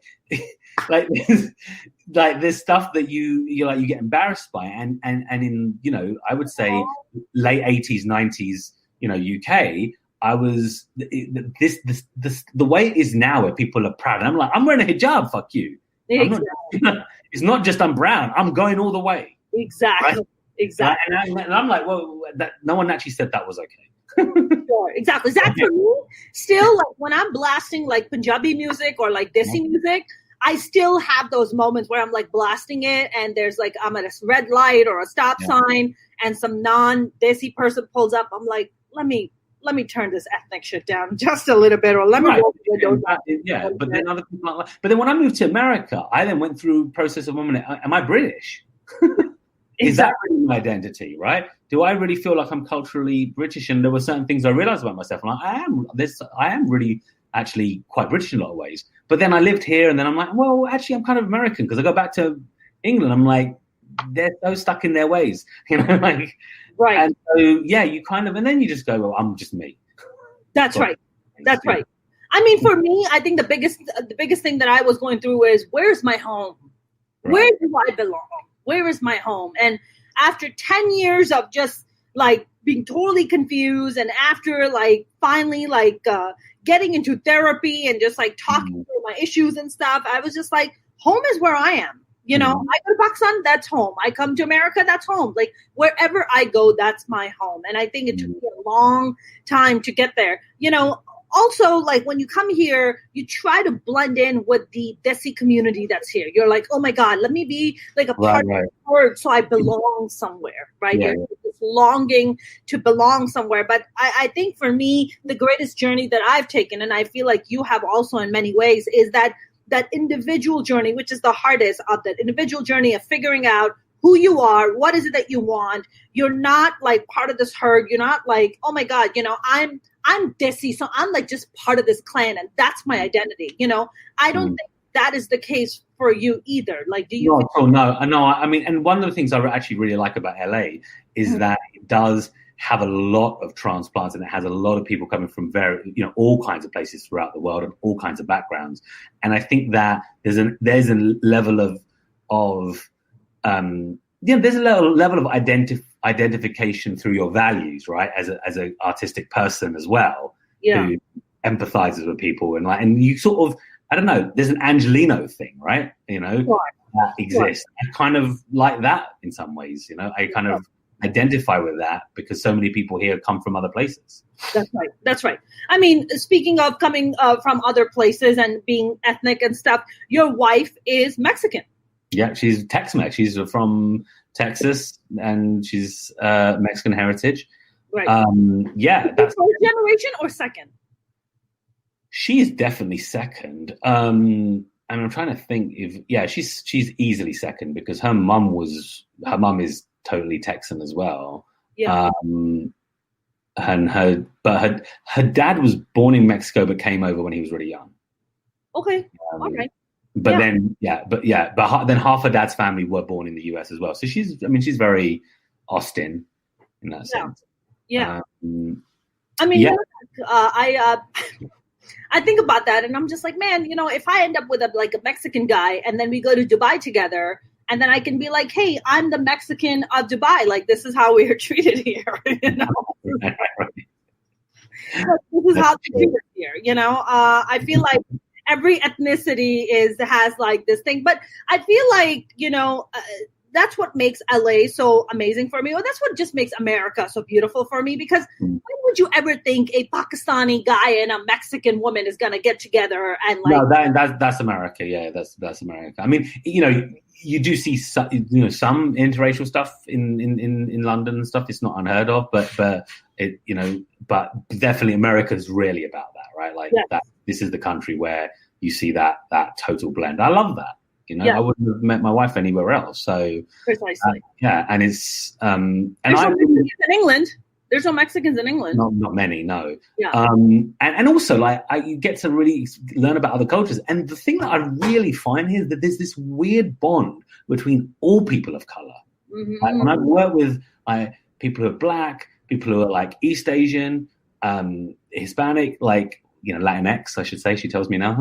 this stuff that you get embarrassed by, and in I would say late 80s 90s UK, I was the way it is now where people are proud and I'm like, I'm wearing a hijab, fuck you. Exactly. It's not just I'm brown, I'm going all the way. Exactly. Right? Exactly. And I'm like, well, that no one actually said that was okay. Sure, exactly. That's for me. Still, like when I'm blasting like Punjabi music or like Desi music, I still have those moments where I'm like blasting it and there's like, I'm at a red light or a stop sign and some non-Desi person pulls up. I'm like, let me turn this ethnic shit down just a little bit or let me but then other people aren't like, but then when I moved to America, I then went through a process of am I British? Is that really my identity, right? Do I really feel like I'm culturally British? And there were certain things I realized about myself. I'm like, I am really actually quite British in a lot of ways. But then I lived here and then I'm like, well, actually I'm kind of American because I go back to England. I'm like, they're so stuck in their ways, like, right. And so, you kind of, and then you just go, well, I'm just me. That's right. That's right. I mean, for me, I think the biggest thing that I was going through is where's my home? Right. Where do I belong? Where is my home? And after 10 years of just like being totally confused and after like finally like getting into therapy and just like talking through my issues and stuff, I was just like, home is where I am. I go to Pakistan, that's home. I come to America, that's home. Like wherever I go, that's my home. And I think it took me a long time to get there. Also, like when you come here, you try to blend in with the Desi community that's here. You're like, oh my God, let me be like a part of the word so I belong somewhere, right? Yeah. You're just longing to belong somewhere. But I think for me, the greatest journey that I've taken, and I feel like you have also in many ways, is that that individual journey, which is the hardest of that individual journey of figuring out who you are, what is it that you want. You're not like part of this herd. You're not like, oh my God, I'm Desi, so I'm like just part of this clan, and that's my identity. I don't think that is the case for you either. Like, do you? No. I mean, and one of the things I actually really like about LA is that it does have a lot of transplants, and it has a lot of people coming from all kinds of places throughout the world and all kinds of backgrounds. And I think that there's a level of there's a level of identification through your values, right? As an artistic person as well, who empathizes with people, and you sort of, I don't know, there's an Angelino thing, right? That exists. I kind of like that in some ways, I kind of identify with that because so many people here come from other places. That's right. I mean, speaking of coming from other places and being ethnic and stuff, your wife is Mexican. Yeah, she's Tex-Mex. She's from Texas, and she's Mexican heritage. Right. That's first generation or second? She is definitely second. And I'm trying to think she's easily second because her mum is totally Texan as well. Yeah. And her dad was born in Mexico but came over when he was really young. Okay. All right. But then half her dad's family were born in the US as well. So she's very Austin in that sense. Yeah. I think about that and I'm just like, man, if I end up with a Mexican guy and then we go to Dubai together and then I can be like, hey, I'm the Mexican of Dubai. Like, this is how we are treated here. This is how we do it here. I feel like every ethnicity has like this thing, but I feel like, that's what makes LA so amazing for me, or that's what just makes America so beautiful for me, because when would you ever think a Pakistani guy and a Mexican woman is going to get together and like... No, that's America. Yeah, that's America. I mean, you do see some interracial stuff in London and stuff. It's not unheard of, but definitely America is really about that, right? Like that. This is the country where you see that total blend. I love that. I wouldn't have met my wife anywhere else. So precisely, and it's and there's no Mexicans in England. There's no Mexicans in England. Not many, no. Yeah. And also you get to really learn about other cultures. And the thing that I really find here is that there's this weird bond between all people of color. Mm-hmm. Like, when I've worked with people who are Black, people who are like East Asian, Hispanic, like, Latinx, I should say, she tells me now.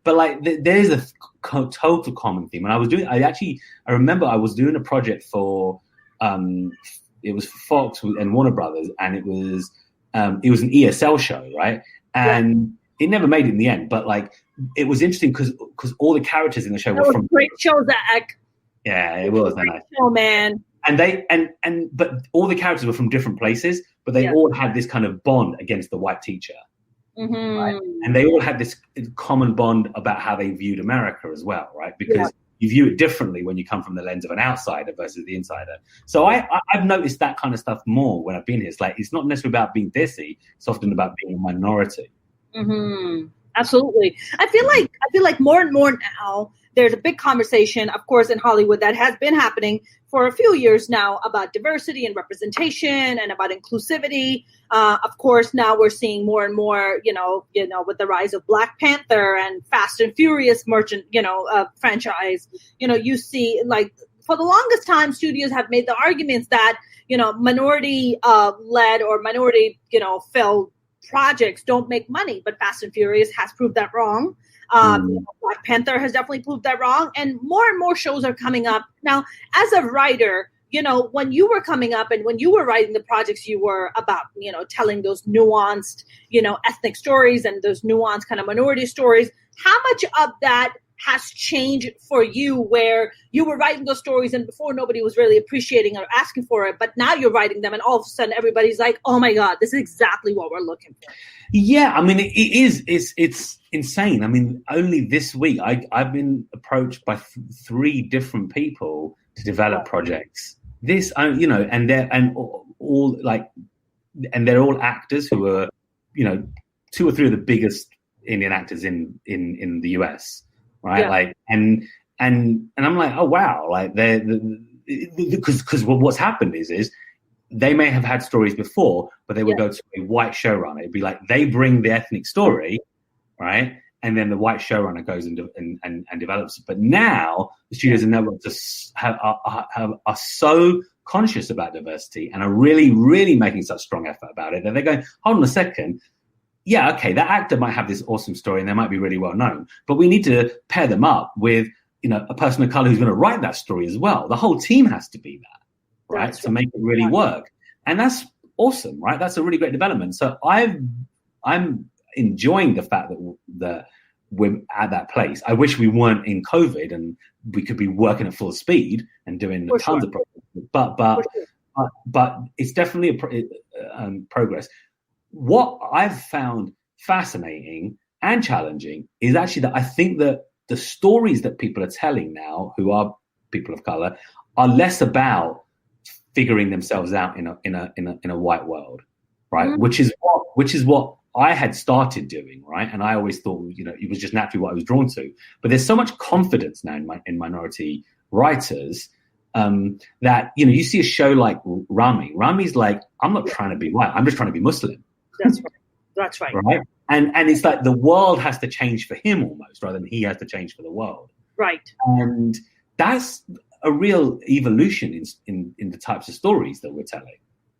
But like, there's a total common theme. And I remember I was doing a project for, it was for Fox and Warner Brothers, and it was an ESL show, right? And it never made it in the end, but like, it was interesting because all the characters in the show were from great show, Zach. Yeah, it was a nice show, man. And but all the characters were from different places, but they all had this kind of bond against the white teacher. Mm-hmm. Right? And they all had this common bond about how they viewed America as well, right? Because you view it differently when you come from the lens of an outsider versus the insider. So I've noticed that kind of stuff more when I've been here. It's like, it's not necessarily about being desi, it's often about being a minority. Mm-hmm. Absolutely. I feel like more and more now, there's a big conversation, of course, in Hollywood that has been happening for a few years now about diversity and representation and about inclusivity. Of course, now we're seeing more and more, with the rise of Black Panther and Fast and Furious franchise. You see, like, for the longest time, studios have made the arguments that, minority led or minority, filled projects don't make money, but Fast and Furious has proved that wrong. Black Panther has definitely proved that wrong, and more shows are coming up now. As a writer, when you were coming up and when you were writing the projects, you were about telling those nuanced ethnic stories and those nuanced kind of minority stories. How much of that has changed for you, where you were writing those stories and before nobody was really appreciating or asking for it, but now you're writing them and all of a sudden everybody's like, oh my God, this is exactly what we're looking for? Yeah, I mean, it's insane. I mean, only this week I've been approached by 3 different people to develop projects. And they're all actors who are, 2 or 3 of the biggest Indian actors in the US, right? Like, and I'm like, oh wow, like because what's happened is they may have had stories before, but they would go to a white showrunner. It'd be like they bring the ethnic story, right? And then the white showrunner goes and develops it. But now the studios and networks are so conscious about diversity and are really, really making such strong effort about it that they're going, hold on a second. Yeah, okay, that actor might have this awesome story and they might be really well known, but we need to pair them up with, a person of color who's going to write that story as well. The whole team has to be that, right? To make it really work. And that's awesome, right? That's a really great development. So I'm enjoying the fact that we're at that place. I wish we weren't in COVID and we could be working at full speed and doing tons of progress. But it's definitely a progress. What I've found fascinating and challenging is actually that I think that the stories that people are telling now, who are people of color, are less about figuring themselves out in a white world, right? Mm-hmm. Which is what I had started doing, right? And I always thought, it was just naturally what I was drawn to. But there's so much confidence now in minority writers that you see a show like Rami. Rami's like, I'm not trying to be white. I'm just trying to be Muslim. That's right. Right. And it's like the world has to change for him almost, rather than he has to change for the world. Right. And that's a real evolution in the types of stories that we're telling.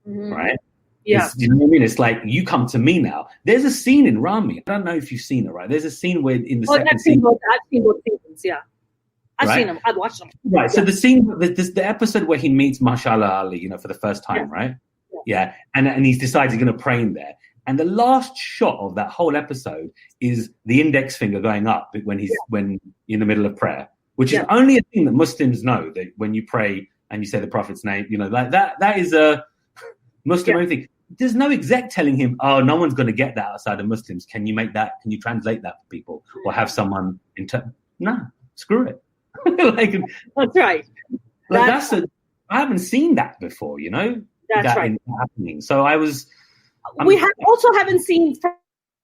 Mm-hmm. Right. Yeah. You know what I mean? It's like, you come to me now. There's a scene in Rami. I don't know if you've seen it, right? There's a scene where in the second I've seen both seasons, yeah. I've seen them. I've watched them. Right. Yeah. So the scene, the episode where he meets Mashallah Ali, for the first time, right? Yeah. And he's decided he's going to pray in there. And the last shot of that whole episode is the index finger going up when when in the middle of prayer, which is only a thing that Muslims know, that when you pray and you say the Prophet's name, like that is a Muslim only thing. There's no exec telling him, oh, no one's going to get that outside of Muslims. Can you make that? Can you translate that for people? Or have someone no, screw it. That's right. I haven't seen that before, That's right. Happening. So we haven't seen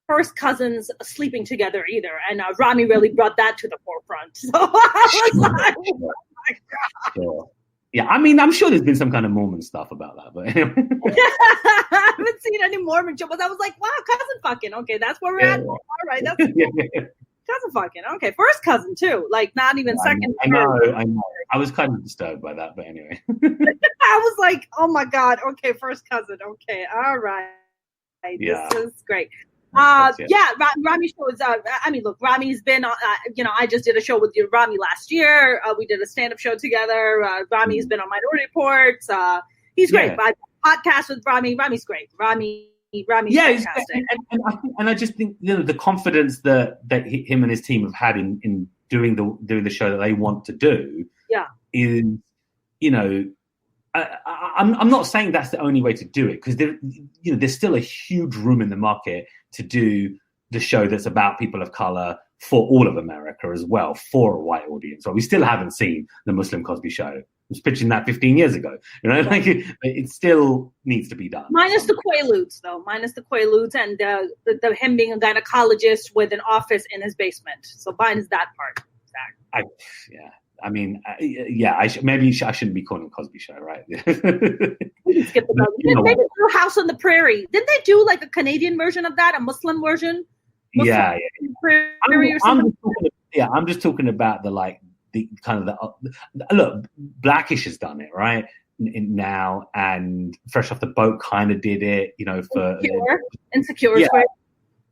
first cousins sleeping together either, and Rami really brought that to the forefront. So I was like, oh my God. Sure. Yeah, I mean, I'm sure there's been some kind of Mormon stuff about that, but anyway. I haven't seen any Mormon show, but I was like, wow, cousin fucking. Okay, that's where we're at. All right, that's cousin fucking. Okay, first cousin too. Like, not even second. I know. I was kind of disturbed by that, but anyway. I was like, oh my God. Okay, first cousin. Okay, all right. This is great. Rami shows. Look, Rami's been. I just did a show with Rami last year. We did a stand-up show together. Rami's been on Minority Reports. He's great. I podcast with Rami. Rami's great. Rami's fantastic. And I just think the confidence that him and his team have had in doing the show that they want to do. Yeah. Is I'm not saying that's the only way to do it, because there's still a huge room in the market to do the show that's about people of color for all of America as well, for a white audience. So we still haven't seen the Muslim Cosby Show. I was pitching that 15 years ago. It still needs to be done. Minus the Quaaludes, though. Minus the Quaaludes and the him being a gynecologist with an office in his basement. So minus that part. Maybe I shouldn't be calling it Cosby Show, right? Skip the They did House on the Prairie. Didn't they do like a Canadian version of that, a Muslim version? I'm just talking about look, Blackish has done it, right? Now, and Fresh Off the Boat kind of did it, for Insecure. Yeah. Right?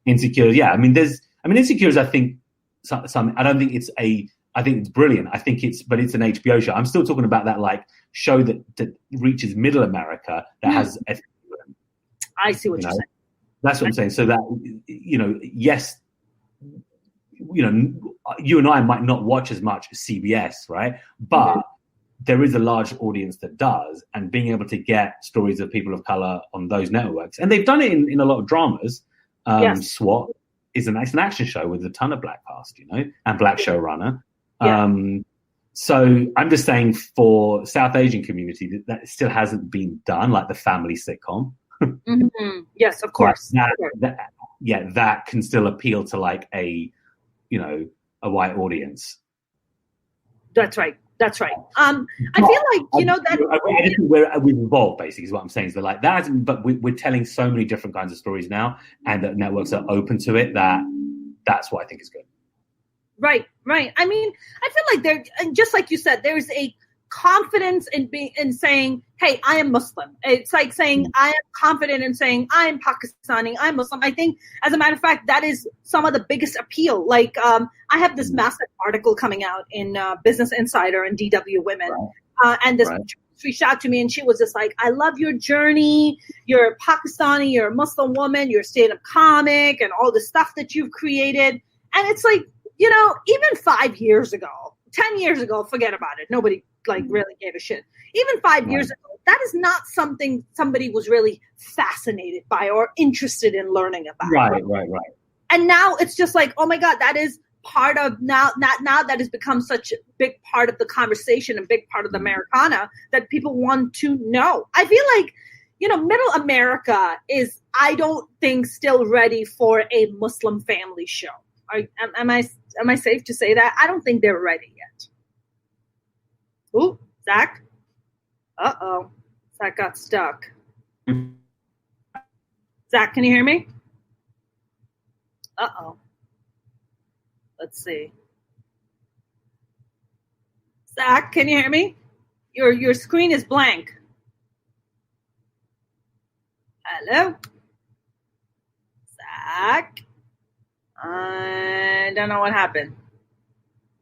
Insecure. Yeah. I mean, Insecure is, I think, something. I don't think it's I think it's brilliant. But it's an HBO show. I'm still talking about that show that reaches middle America that has. I see what you're saying. That's what I'm saying. So that yes, you and I might not watch as much CBS, right? But there is a large audience that does, and being able to get stories of people of color on those networks, and they've done it in a lot of dramas. SWAT is an action show with a ton of black cast, and black showrunner. So I'm just saying, for South Asian community, that still hasn't been done, like the family sitcom. Mm-hmm. Yes, of course. yet that can still appeal to like a white audience. That's right. That's right. I feel like, that we've evolved, basically, is what I'm saying. Is that like that, but we're telling so many different kinds of stories now, and that networks are open to it. That's what I think is good. Right. I mean, I feel like just like you said, there's a confidence in saying, hey, I am Muslim. It's like saying I am confident in saying I am Pakistani, I'm Muslim. I think, as a matter of fact, that is some of the biggest appeal. Like, I have this massive article coming out in Business Insider and DW Women, and this reached out to me, and she was just like, I love your journey. You're a Pakistani, you're a Muslim woman, you're a stand-up comic, and all the stuff that you've created. And it's like, even 5 years ago, 10 years ago, forget about it. Nobody really gave a shit. Even 5 years ago, that is not something somebody was really fascinated by or interested in learning about. Right. And now it's just like, oh my God, that is part of now that has become such a big part of the conversation and big part of the Americana that people want to know. I feel like, middle America is, I don't think, still ready for a Muslim family show. Am I safe to say that? I don't think they're ready yet. Ooh, Zach. Uh-oh. Zach got stuck. Zach, can you hear me? Uh-oh. Let's see. Zach, can you hear me? Your screen is blank. Hello? Zach? I don't know what happened.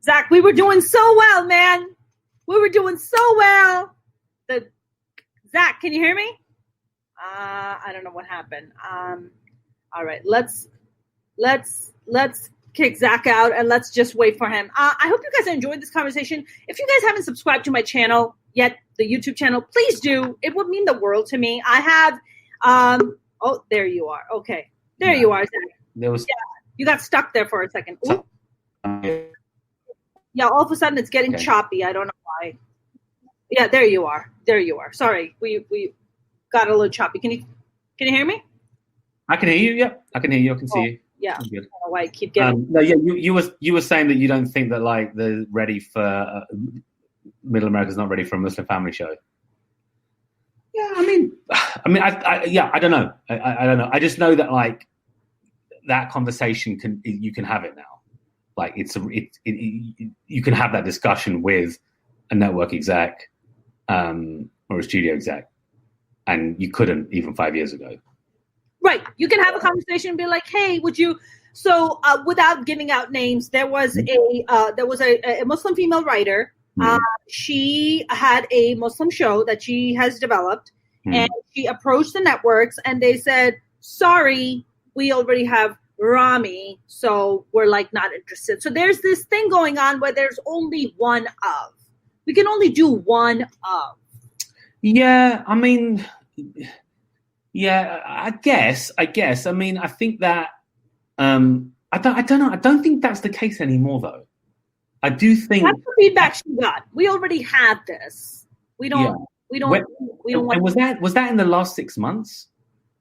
Zach, we were doing so well, man. We were doing so well. Zach, can you hear me? I don't know what happened. All right, let's kick Zach out and let's just wait for him. I hope you guys enjoyed this conversation. If you guys haven't subscribed to my channel yet, the YouTube channel, please do. It would mean the world to me. I have. Oh, there you are. Okay, there you are, Zach. You got stuck there for a second. Ooh. Yeah, all of a sudden it's getting choppy. I don't know why. Yeah, there you are. Sorry, we got a little choppy. Can you hear me? I can hear you. Yeah, I can hear you. I can see you. Yeah. I don't know why I keep getting. You were saying that you don't think that like they're ready for Middle America's not ready for a Muslim family show. Yeah, I mean, I don't know. I don't know. I just know that like that conversation you can have it now. Like you can have that discussion with a network exec or a studio exec, and you couldn't even 5 years ago. Right. You can have a conversation and be like, hey, would you? So without giving out names, there was a Muslim female writer. She had a Muslim show that she has developed, and she approached the networks, and they said, sorry, we already have Rami, so we're like not interested. So there's this thing going on where there's only one of. We can only do one of. Yeah, I mean, yeah, I guess. I mean, I think that I don't know. I don't think that's the case anymore, though. I do think that's the feedback she got. We already had this. We don't. Yeah. We don't. We don't. And was that in the last 6 months?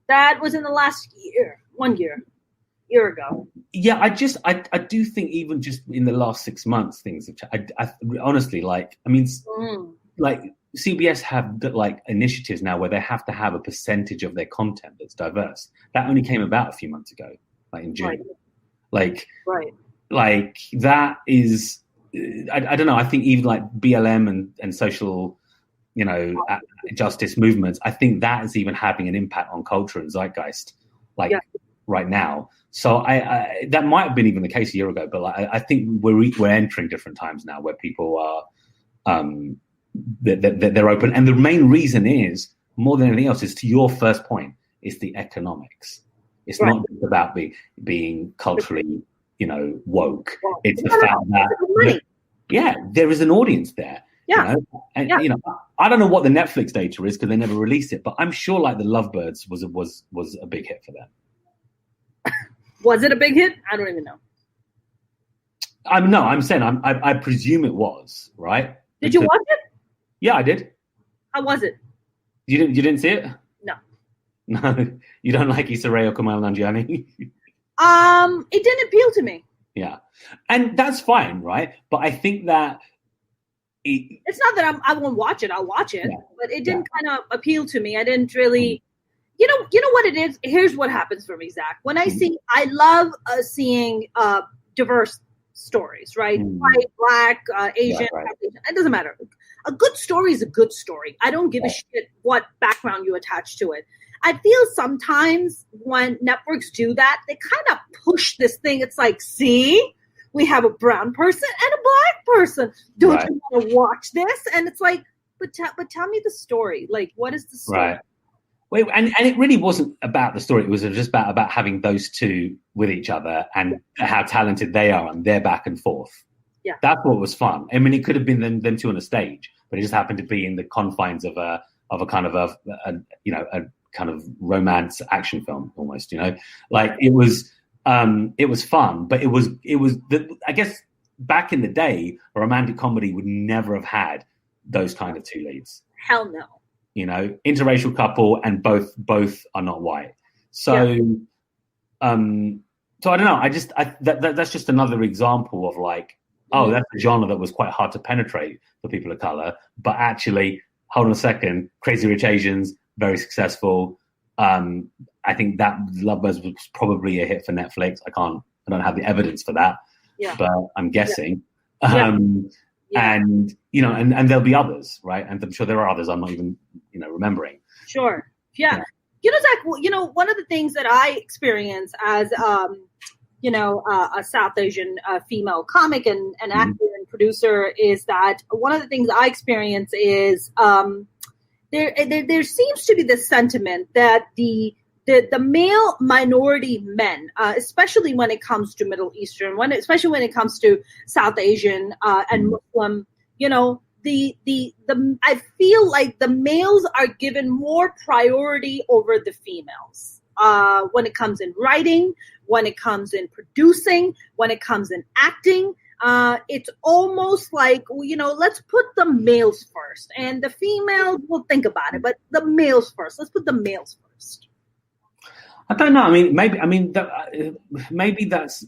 That was in the last year. 1 year ago. Yeah, I do think even just in the last 6 months, things have changed. I honestly, like, I mean, like CBS have like initiatives now where they have to have a percentage of their content that's diverse. That only came about a few months ago, like in June. Like that is, I don't know. I think even like BLM and social, justice movements, I think that is even having an impact on culture and zeitgeist, right now. So I that might have been even the case a year ago, but I think we're entering different times now where people are they're open, and the main reason is more than anything else is to your first point, is the economics. It's not just about being culturally woke. It's the fact that there is an audience there. Yeah, I don't know what the Netflix data is because they never released it, but I'm sure like the Lovebirds was a big hit for them. Was it a big hit? I don't even know. I'm saying I presume it was, right? Did you watch it? Yeah, I did. How was it? You didn't see it? No. No, you don't like Issa Rae or Kamal Nanjiani? It didn't appeal to me. Yeah, and that's fine, right? But I think that it's not that I won't watch it. I'll watch it, but it didn't kind of appeal to me. I didn't really, you know what it is. Here's what happens for me, Zach. When I love seeing diverse stories, right? White, black, Asian, it doesn't matter. A good story is a good story. I don't give a shit what background you attach to it. I feel sometimes when networks do that, they kind of push this thing. It's like, see, we have a brown person and a black person. Don't you want to watch this? And it's like, but tell me the story. Like, what is the story? Right. Wait, and it really wasn't about the story. It was just about having those two with each other and how talented they are and their back and forth. Yeah, that's what was fun. I mean, it could have been them two on a stage, but it just happened to be in the confines of a kind of a kind of romance action film almost. Like it was fun, but it was I guess back in the day, a romantic comedy would never have had those kind of two leads. Hell no. Interracial couple and both are not white. So, so I don't know. That's just another example of like, that's a genre that was quite hard to penetrate for people of color, but actually, hold on a second, Crazy Rich Asians, very successful. I think that Lovebirds was probably a hit for Netflix. I don't have the evidence for that, but I'm guessing. And and there'll be others, right? And I'm sure there are others I'm not even remembering. Sure. Yeah. Zach, one of the things that I experience as a South Asian female comic and actor and producer is that one of the things I experience is there seems to be this sentiment that the male minority men, especially when it comes to Middle Eastern, especially when it comes to South Asian and Muslim, I feel like the males are given more priority over the females when it comes in writing, when it comes in producing, when it comes in acting. It's almost like, let's put the males first and the females will think about it, but the males first. Let's put the males first. I don't know. I mean, maybe that's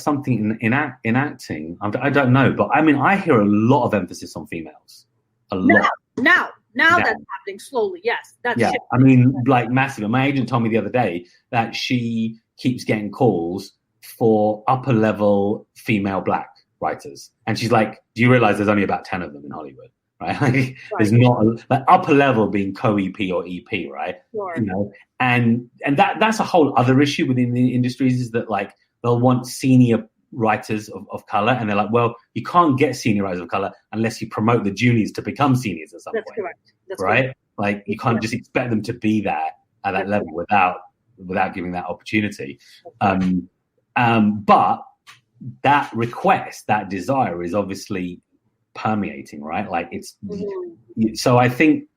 something in acting. I don't know, but I mean, I hear a lot of emphasis on females. A lot. Now that's happening slowly. Yes, that's shit. I mean, like massive. My agent told me the other day that she keeps getting calls for upper level female black writers, and she's like, "Do you realize there's only about 10 of them in Hollywood?" Right? There's not like upper level being co-EP or EP, right? Sure. And that's a whole other issue within the industries is that like they'll want senior writers of color, and they're like, well, you can't get senior writers of color unless you promote the juniors to become seniors at some point. That's right. Correct. Like you can't just expect them to be there at that level without giving that opportunity. But that request, that desire is obviously permeating, right? Like it's so I think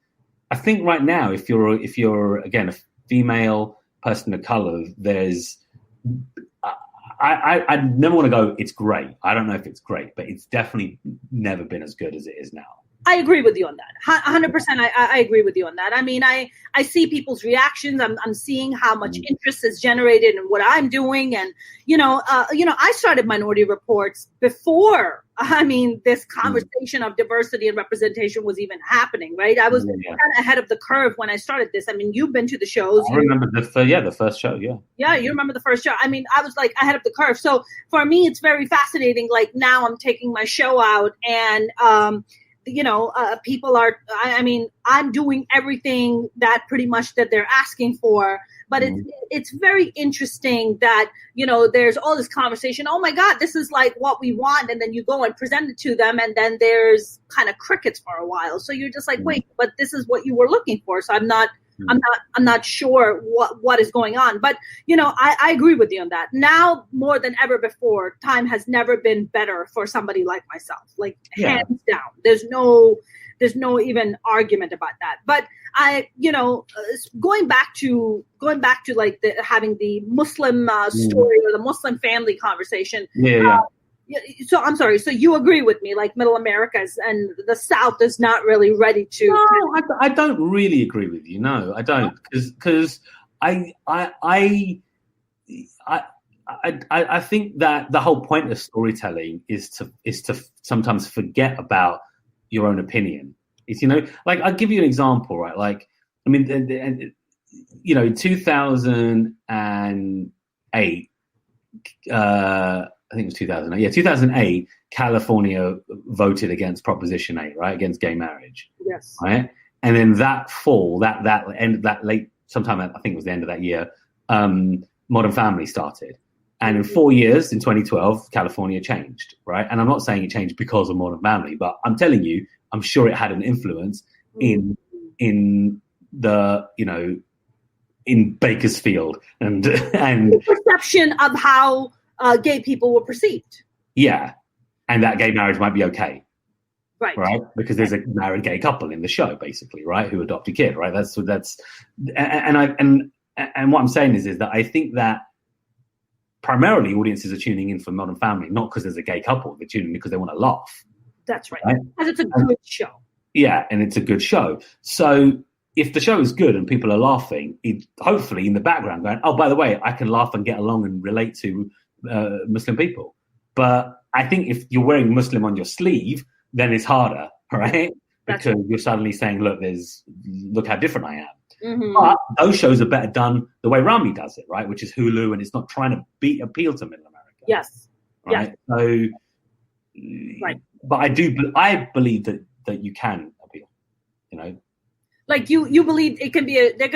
right now if you're again a female person of color, there's I never want to go it's great. I don't know if it's great, but it's definitely never been as good as it is now. I agree with you on that. 100%. I agree with you on that. I mean, I see people's reactions. I'm seeing how much interest is generated in what I'm doing. And, I started Minority Reports before, this conversation of diversity and representation was even happening, right? I was kind of ahead of the curve when I started this. I mean, you've been to the shows. I remember the first show. Yeah. Yeah. You remember the first show. I mean, I was like ahead of the curve. So for me, it's very fascinating. Like now I'm taking my show out and, people are, I'm doing everything that pretty much that they're asking for, but it's very interesting that, there's all this conversation. Oh my God, this is like what we want. And then you go and present it to them. And then there's kind of crickets for a while. So you're just like, wait, but this is what you were looking for. So I'm not sure what is going on, but I agree with you on that. Now more than ever before, time has never been better for somebody like myself. Like hands down, there's no even argument about that. But I, going back to like having the Muslim story or the Muslim family conversation. So I'm sorry. So you agree with me, like Middle Americas and the South is not really ready to. No, I don't really agree with you. No, I don't, because I I think that the whole point of storytelling is to sometimes forget about your own opinion. It's, like, I'll give you an example, right? Like, I mean, in 2008, I think it was 2008. Yeah, 2008, California voted against Proposition 8, right, against gay marriage. Yes. Right, and then that fall, that late, sometime I think it was the end of that year, Modern Family started. And in 4 years, in 2012, California changed, right? And I'm not saying it changed because of Modern Family, but I'm telling you, I'm sure it had an influence in the, in Bakersfield and the perception of how gay people were perceived. Yeah, and that gay marriage might be okay. Right. Because there's a married gay couple in the show, basically, right, who adopt a kid, right? That's and what I'm saying is that I think that primarily audiences are tuning in for Modern Family, not because there's a gay couple. They're tuning in because they want to laugh. That's right. Because it's a good show. Yeah, and it's a good show. So if the show is good and people are laughing, hopefully in the background going, oh, by the way, I can laugh and get along and relate to Muslim people. But I think if you're wearing Muslim on your sleeve, then it's harder, right? Because you're suddenly saying, look how different I am. Mm-hmm. But those shows are better done the way Rami does it, right? Which is Hulu, and it's not trying to appeal to Middle America. Yes. Right. Yes. So, right. But I believe that you can appeal. Like you believe there could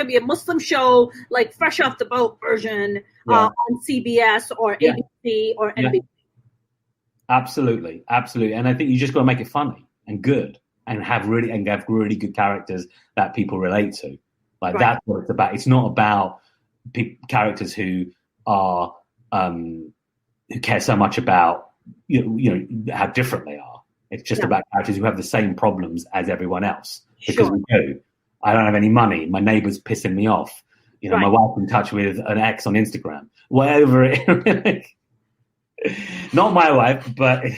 be a Muslim show, like Fresh Off the Boat version on CBS or ABC or NBC. Yeah. Absolutely, and I think you just got to make it funny and good, and have really good characters that people relate to. Like that's what it's about. It's not about characters who are who care so much about how different they are. It's just about characters who have the same problems as everyone else, because we do. I don't have any money. My neighbor's pissing me off. My wife's in touch with an ex on Instagram. Whatever it. Not my wife, but I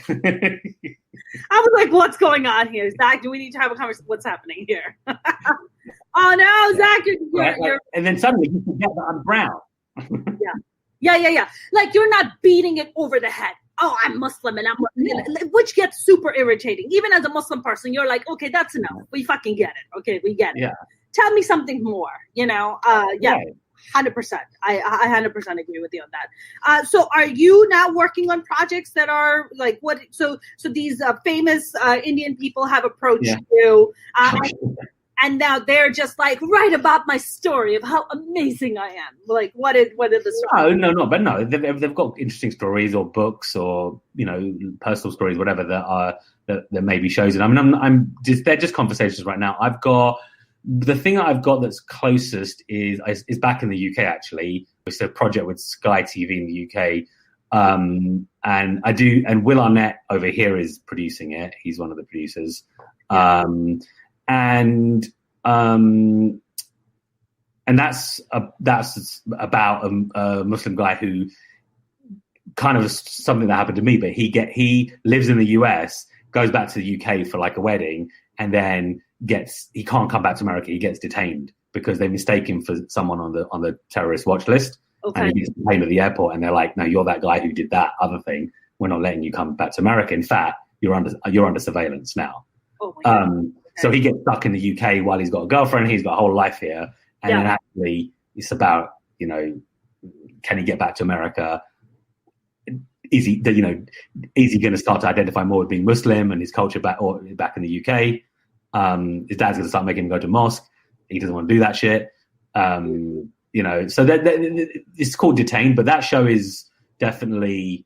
was like, "What's going on here, Zach? Do we need to have a conversation? What's happening here?" Oh no, Zach! You're... And then suddenly you forget that I'm brown. Yeah. Like you're not beating it over the head. Oh, I'm Muslim, and which gets super irritating. Even as a Muslim person, you're like, okay, that's enough. We fucking get it. Okay, we get it. Yeah. Tell me something more. 100%. I 100% agree with you on that. So are you now working on projects that are like what? So these famous Indian people have approached you, and now they're just like, write about my story of how amazing I am. Like, what is the story? No. They've got interesting stories or books or personal stories, whatever that maybe shows it. I mean, they're just conversations right now. I've got. The thing that I've got that's closest is back in the UK, actually. It's a project with Sky TV in the UK. And Will Arnett over here is producing it. He's one of the producers. And that's about a Muslim guy who kind of something that happened to me, but he lives in the US, goes back to the UK for like a wedding, and then he can't come back to America. He gets detained because they mistake him for someone on the terrorist watch list. Okay. And he gets detained at the airport, and they're like, "No, you're that guy who did that other thing. We're not letting you come back to America. In fact, you're under surveillance now." Oh my God. Okay. So he gets stuck in the UK while he's got a girlfriend. He's got a whole life here, and then actually it's about can he get back to America? Is he going to start to identify more with being Muslim and his culture back in the UK? His dad's going to start making him go to mosque. He doesn't want to do that shit. So it's called Detained, but that show is definitely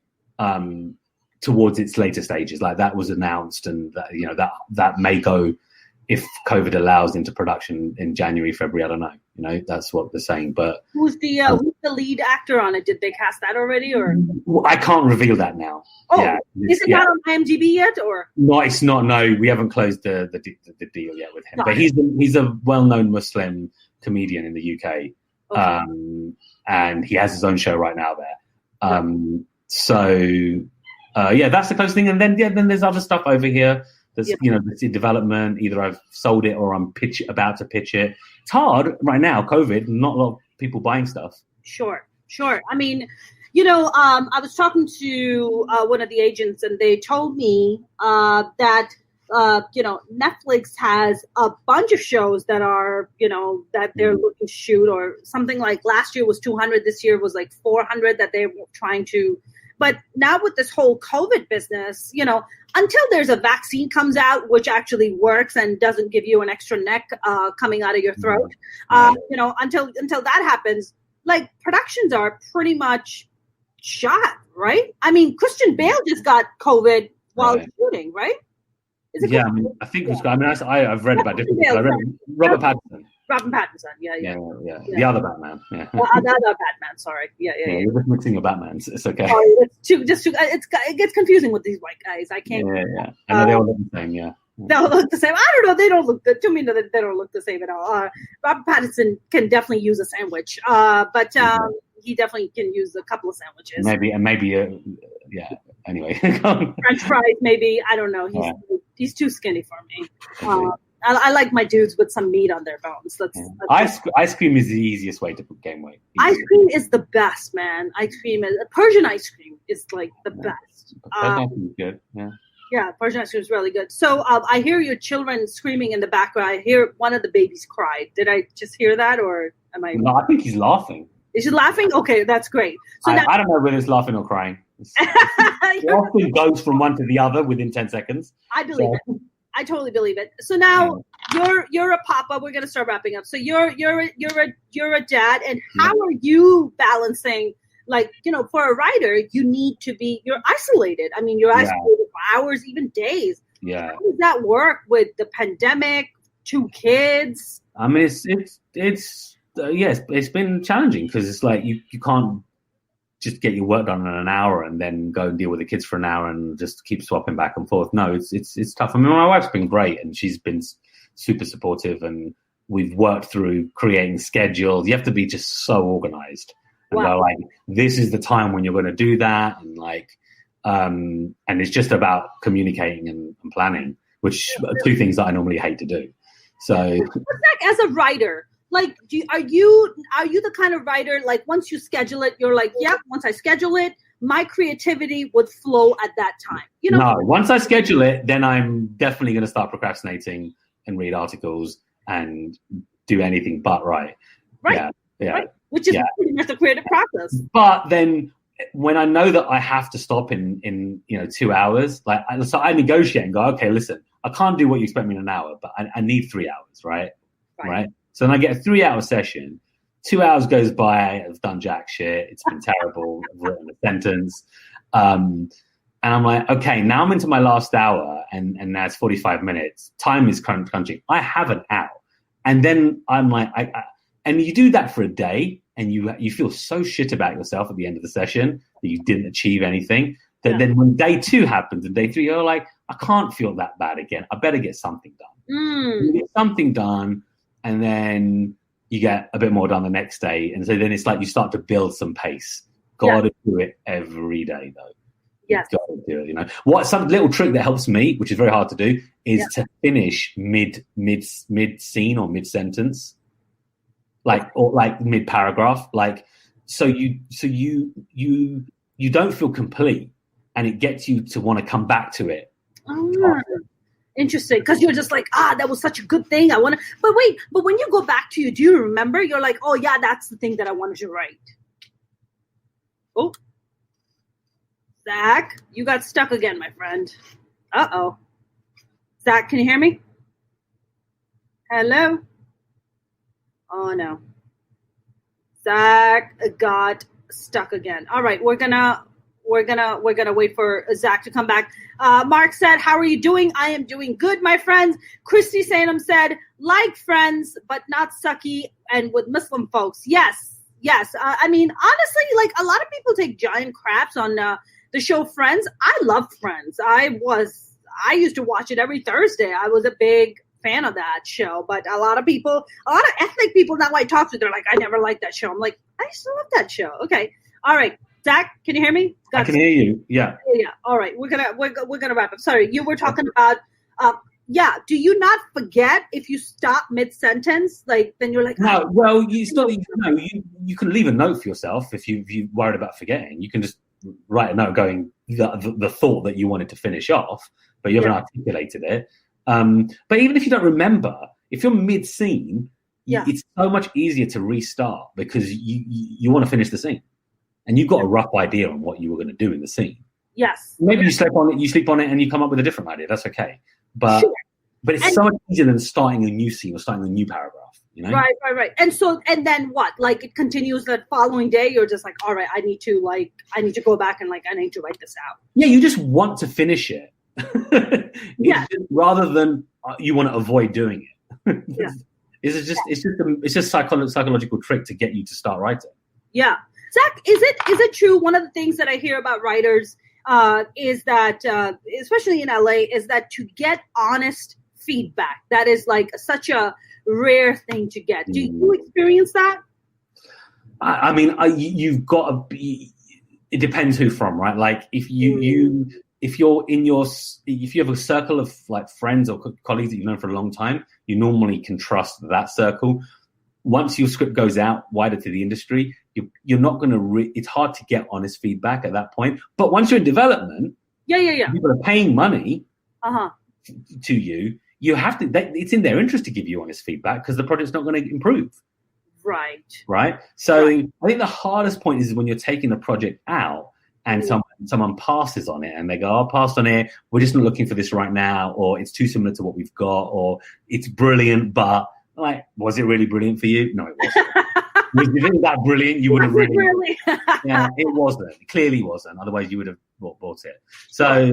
towards its later stages. Like that was announced, and that may go, if COVID allows, into production in January, February. I don't know. That's what they're saying. But who's the lead actor on it? Did they cast that already, or? Well, I can't reveal that now. Oh, is it not on IMDb yet, or? No, it's not. No, we haven't closed the deal yet with him. But he's a well-known Muslim comedian in the UK, and he has his own show right now there. That's the closest thing. And then there's other stuff over here. That's that's in development. Either I've sold it or I'm about to pitch it. It's hard right now. COVID, not a lot of people buying stuff. Sure. Sure. I mean, I was talking to one of the agents, and they told me that Netflix has a bunch of shows that are, that they're looking to shoot, or something like last year was 200, this year was like 400 that they're trying to. But now with this whole COVID business, until there's a vaccine comes out, which actually works and doesn't give you an extra neck coming out of your throat, until that happens, like productions are pretty much shot, right? I mean, Christian Bale just got COVID while shooting, right? Yeah, I mean, I think I've read about different people. I read Robert Pattinson. Robert Pattinson, yeah. The other Batman, yeah. The other Batman, sorry. Yeah. You're just mixing your Batmans. It's okay. Oh, it gets confusing with these white guys. I can't. Yeah. I know they all look the same, yeah. They all look the same. I don't know. They don't look good. To me, they don't look the same at all. Robert Pattinson can definitely use a sandwich, but he definitely can use a couple of sandwiches. Maybe, anyway. French fries, maybe. I don't know. He's too skinny for me. I like my dudes with some meat on their bones. Ice cream is the easiest way to gain weight. Ice cream is the best, man. Persian ice cream is like the best. Persian ice cream is good, yeah. Yeah, Persian ice cream is really good. So I hear your children screaming in the background. I hear one of the babies cry. Did I just hear that, or am I? No, I think he's laughing. Is he laughing? Okay, that's great. So I don't know whether it's laughing or crying. It often goes from one to the other within 10 seconds. I believe it. I totally believe it. So now you're a papa. We're gonna start wrapping up. So you're a dad, and how are you balancing? Like, for a writer, you're isolated. I mean, you're isolated for hours, even days. Yeah. How does that work with the pandemic, 2 kids? I mean, it's been challenging because it's like you can't just get your work done in an hour and then go and deal with the kids for an hour and just keep swapping back and forth. No, it's tough. I mean, my wife's been great and she's been super supportive, and we've worked through creating schedules. You have to be just so organized and go like, this is the time when you're going to do that, and like, and it's just about communicating and planning, which are 2 things that I normally hate to do. So, as a writer, like, are you the kind of writer, like, once you schedule it, you're like, once I schedule it, my creativity would flow at that time? No, once I schedule it, then I'm definitely going to start procrastinating and read articles and do anything but write. Right. Yeah. Right. Which is pretty much the creative process. But then when I know that I have to stop in 2 hours, like, so I negotiate and go, okay, listen, I can't do what you expect me in an hour, but I need 3 hours, right? So then I get a 3-hour session. 2 hours goes by. I've done jack shit. It's been terrible. I've written a sentence. And I'm like, okay, now I'm into my last hour, and now it's 45 minutes. Time is crunching. I have an hour. And then I'm like, and you do that for a day, and you feel so shit about yourself at the end of the session that you didn't achieve anything. That then when day 2 happens and day 3, you're like, I can't feel that bad again. I better get something done. You get something done, and then you get a bit more done the next day. And so then it's like you start to build some pace. Got to do it every day, though. Yes. Got to do it, What some little trick that helps me, which is very hard to do, is to finish mid scene or mid sentence, or mid paragraph, so you don't feel complete, and it gets you to want to come back to it. Oh, interesting, because you're just like, that was such a good thing. I want to, but when you go back to do you remember? You're like, oh yeah, that's the thing that I wanted to write. Oh, Zach, you got stuck again, my friend. Uh-oh. Zach, can you hear me? Hello? Oh no. Zach got stuck again. All right, we're gonna wait for Zach to come back. Mark said, how are you doing? I am doing good, my friends. Christy Sanam said, like Friends, but not sucky and with Muslim folks. Yes. I mean, honestly, like, a lot of people take giant craps on the show Friends. I love Friends. I used to watch it every Thursday. I was a big fan of that show, but a lot of ethnic people now I talk to, they're like, I never liked that show. I'm like, I used to love that show. Okay. All right. Zach, can you hear me? I can hear you. Yeah. Yeah. All right. We're gonna wrap up. Sorry, you were talking about yeah, do you not forget if you stop mid-sentence? Like, then you're like, no. Well, you can leave a note for yourself if you're worried about forgetting. You can just write a note going the thought that you wanted to finish off, but you haven't articulated it. But even if you don't remember, if you're mid-scene, it's so much easier to restart because you want to finish the scene, and you've got a rough idea on what you were going to do in the scene. Yes. Maybe you sleep on it, and you come up with a different idea. That's okay. But it's so much easier than starting a new scene or starting a new paragraph, you know? Right. And then what? Like, it continues the following day. You're just like, all right, I need to go back and I need to write this out. Yeah, you just want to finish it. Rather than you want to avoid doing it. It's just psychological trick to get you to start writing. Yeah. Zach, is it true? One of the things that I hear about writers is that, especially in LA, is that to get honest feedback, that is like such a rare thing to get. Do you experience that? I mean, you've got to be. It depends who from, right? Like if you have a circle of like friends or colleagues that you've known for a long time, you normally can trust that circle. Once your script goes out wider to the industry, you're not going to. It's hard to get honest feedback at that point. But once you're in development, people are paying money to you. You have to. It's in their interest to give you honest feedback because the project's not going to improve. Right. So I think the hardest point is when you're taking a project out and someone passes on it and they go, "Oh, passed on it. We're just not looking for this right now," or "It's too similar to what we've got," or "It's brilliant, but." Like, was it really brilliant for you? No, it wasn't. Was it that brilliant? You would have really. Yeah, it wasn't. It clearly wasn't. Otherwise, you would have bought it. So,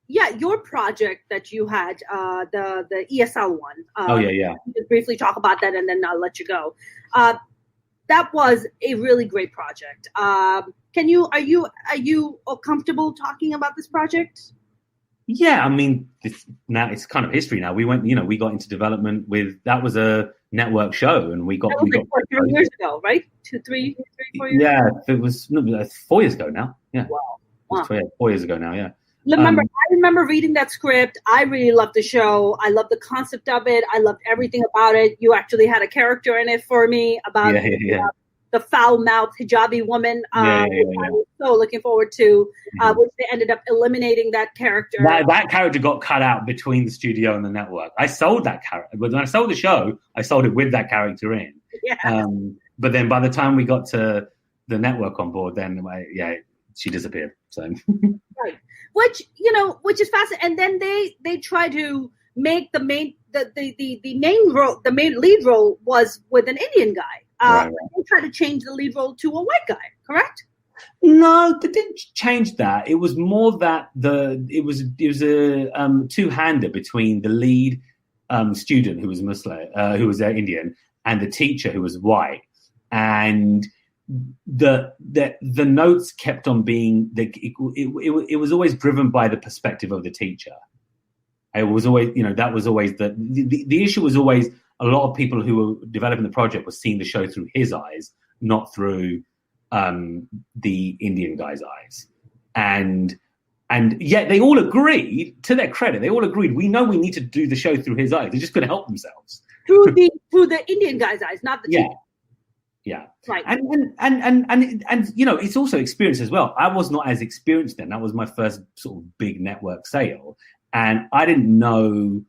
Yeah, your project that you had, the ESL one. Just briefly talk about that, and then I'll let you go. That was a really great project. Are you comfortable talking about this project? Yeah, I mean, it's kind of history now. We got into development with, that was a network show, and we got 3 years ago, right? 4 years. Yeah, it was 4 years ago now. Yeah, wow. 4 years ago now. Yeah. I remember reading that script. I really loved the show. I loved the concept of it. I loved everything about it. You actually had a character in it for me about the foul-mouthed hijabi woman. I was so looking forward to, which they ended up eliminating that character. That character got cut out between the studio and the network. I sold that character. When I sold the show, I sold it with that character in. Yeah. But then by the time we got to the network on board, then she disappeared. So right, which is fascinating. And then they try to make the main lead role was with an Indian guy. They try to change the lead role to a white guy, correct? No, they didn't change that. It was more that it was a two-hander between the lead student who was Muslim, who was Indian, and the teacher who was white, and the notes kept on being it was always driven by the perspective of the teacher. It was always, that was always the issue was always. A lot of people who were developing the project were seeing the show through his eyes, not through the Indian guy's eyes. And yet they all agreed, to their credit, we know we need to do the show through his eyes. They're just going to help themselves. Through the Indian guy's eyes, not the teacher. Yeah. Right. And it's also experience as well. I was not as experienced then. That was my first sort of big network sale. And I didn't know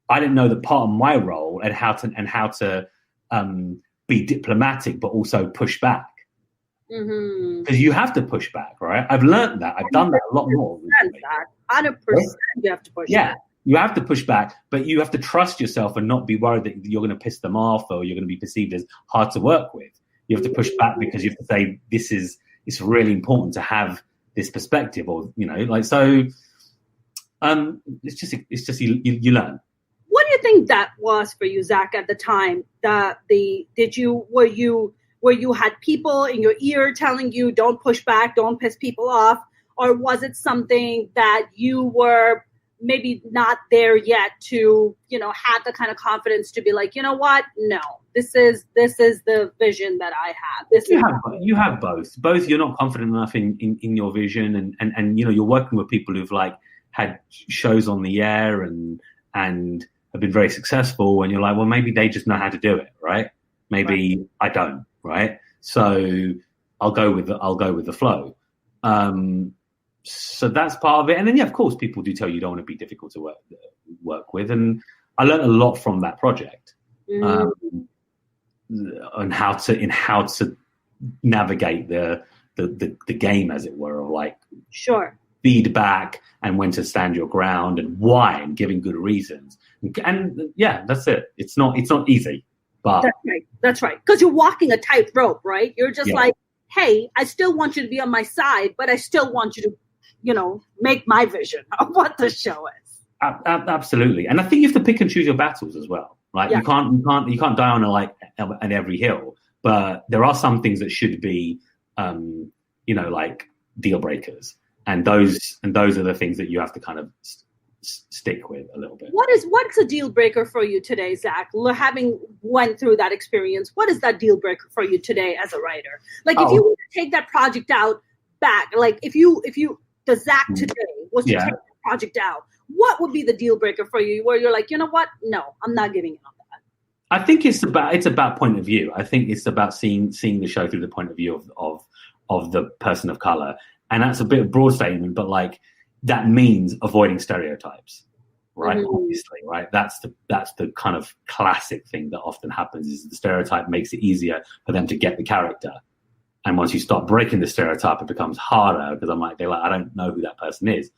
that part of my role and how to be diplomatic, but also push back. Because you have to push back, right? I've learned that. I've done that a lot more. 100%, you have to push back. You have to push back, but you have to trust yourself and not be worried that you're going to piss them off or you're going to be perceived as hard to work with. You have to push back because you have to say, it's really important to have this perspective, or, so it's just you learn. What do you think that was for you, Zach, at the time? Were you had people in your ear telling you don't push back, don't piss people off, or was it something that you were maybe not there yet to, have the kind of confidence to be like, you know what? No, this is the vision that I have. You have both. Both, you're not confident enough in your vision, and you're working with people who've like had shows on the air and have been very successful, and you're like, well, maybe they just know how to do it, right? Maybe I don't, right? So I'll go with the flow. So that's part of it. And then, yeah, of course, people do tell you don't want to be difficult to work with. And I learned a lot from that project on how to navigate the game, as it were, of like feedback and when to stand your ground and why, and giving good reasons. And yeah, that's it. It's not easy, but that's right. Because you're walking a tightrope, right? You're just like, hey, I still want you to be on my side, but I still want you to, make my vision of what the show is. Absolutely. And I think you have to pick and choose your battles as well. Like you can't die on every hill, but there are some things that should be, like deal breakers. And those are the things that you have to kind of stick with a little bit. What's a deal breaker for you today, Zach? Having went through that experience, what is that deal breaker for you today as a writer? Like if you were to take that project out back, like if the Zach today was to take that project out, what would be the deal breaker for you where you're like, you know what? No, I'm not giving in on that. I think it's about point of view. I think it's about seeing the show through the point of view of the person of color. And that's a bit of a broad statement, but like that means avoiding stereotypes, right? Mm-hmm. Obviously, right? That's the kind of classic thing that often happens is the stereotype makes it easier for them to get the character. And once you start breaking the stereotype, it becomes harder because they're like, I don't know who that person is.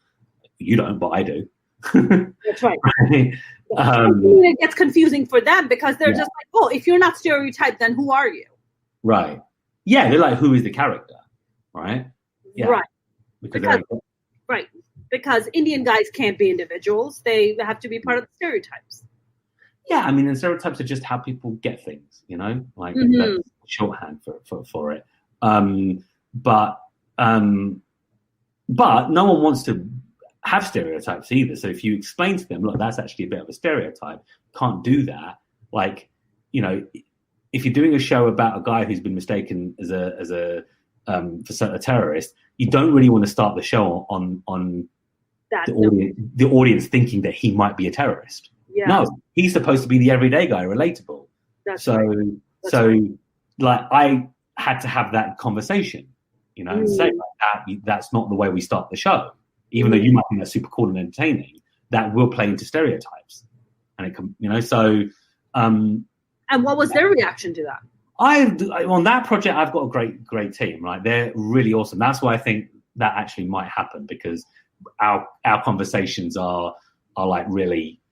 You don't, but I do. That's right. It gets confusing for them because they're just like, oh, if you're not stereotyped, then who are you? Right. Yeah, they're like, who is the character? Right. Yeah. Right. Because Indian guys can't be individuals. They have to be part of the stereotypes. Yeah, I mean, and stereotypes are just how people get things, like that's shorthand for it. But no one wants to have stereotypes either. So if you explain to them, look, that's actually a bit of a stereotype, can't do that. Like, if you're doing a show about a guy who's been mistaken as a terrorist, you don't really want to start the show on the audience thinking that he might be a terrorist. Yeah. No, he's supposed to be the everyday guy, relatable. Like I had to have that conversation, and say like that's not the way we start the show. Even though you might think that's super cool and entertaining, that will play into stereotypes, and it can, And what was their reaction to that? On that project, I've got a great team. Right, they're really awesome. That's why I think that actually might happen because our conversations are like really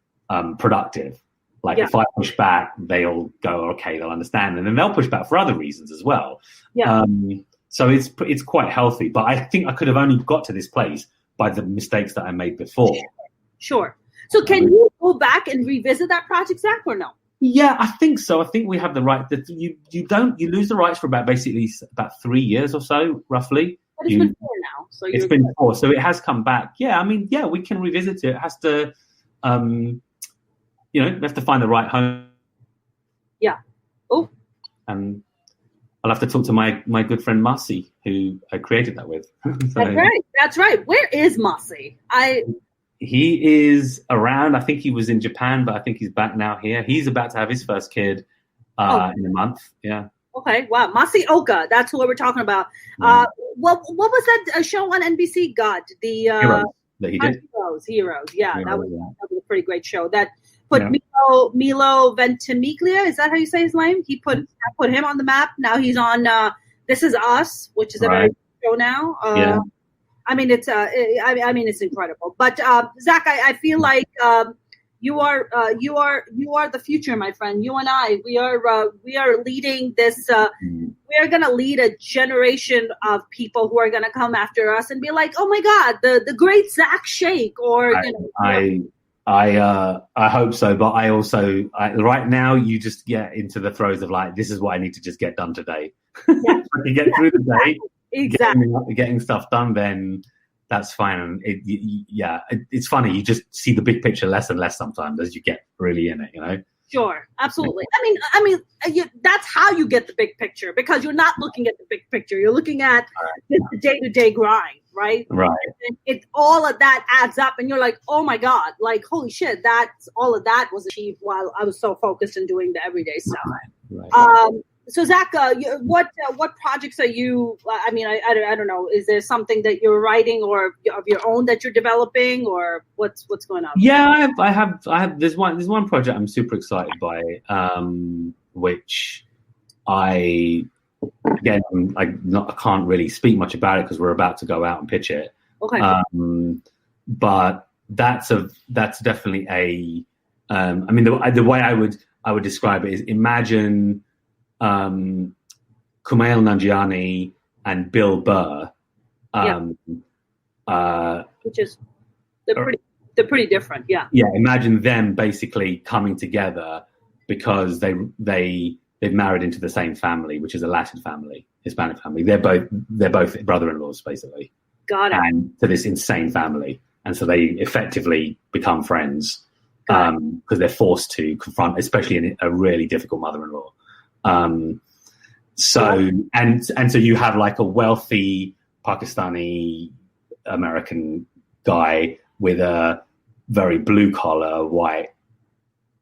productive. Like if I push back, they'll go, okay, they'll understand, and then they'll push back for other reasons as well. Yeah. So it's quite healthy. But I think I could have only got to this place by the mistakes that I made before. Sure. So can you go back and revisit that project, Zach, or no? Yeah, I think so. I think we have the right. You lose the rights for about 3 years or so, roughly. But it's been 4 now. So it's been 4, so it has come back. Yeah, I mean, we can revisit it. It has to, we have to find the right home. Yeah. Oh. And I'll have to talk to my good friend Marcy, who I created that with. That's right. Where is Marcy? He is around. I think he was in Japan, but I think he's back now here. He's about to have his first kid in a month. Yeah. Okay. Wow. Marcy Oka. That's who we're talking about. Yeah. What was that show on NBC? God, the Heroes that he did. Heroes. Yeah, that was a pretty great show. That put Milo Ventimiglia. Is that how you say his name? I put him on the map. Now he's on This Is Us, which is a very good show now. Yeah. I mean, it's it's incredible. But Zach, I feel like you are the future, my friend. You and I, we are leading this. We are going to lead a generation of people who are going to come after us and be like, oh my God, the great Zak Shaikh. Or I hope so, but I also right now you just get into the throes of like, this is what I need to just get done today. Yeah. If I can get through the day. Exactly. Getting stuff done, then that's fine. And it's funny. You just see the big picture less and less sometimes as you get really in it, Sure, absolutely. That's how you get the big picture, because you're not looking at the big picture. You're looking at the day-to-day grind, right? Right. And all of that adds up, and you're like, oh my God, like, holy shit, all of that was achieved while I was so focused on doing the everyday stuff. Right. So Zak, what projects are you? I don't know. Is there something that you're writing or of your own that you're developing, or what's going on? Yeah, I have. There's one project I'm super excited by, which I can't really speak much about it because we're about to go out and pitch it. Okay. But that's definitely a. The way I would describe it is, imagine Kumail Nanjiani and Bill Burr, which is they're pretty different, yeah. Yeah, imagine them basically coming together because they've married into the same family, which is a Latin family, Hispanic family. They're both brother-in-laws, basically. Got it. And to this insane family, and so they effectively become friends because they're forced to confront, especially a really difficult mother-in-law. So you have like a wealthy Pakistani American guy with a very blue collar white,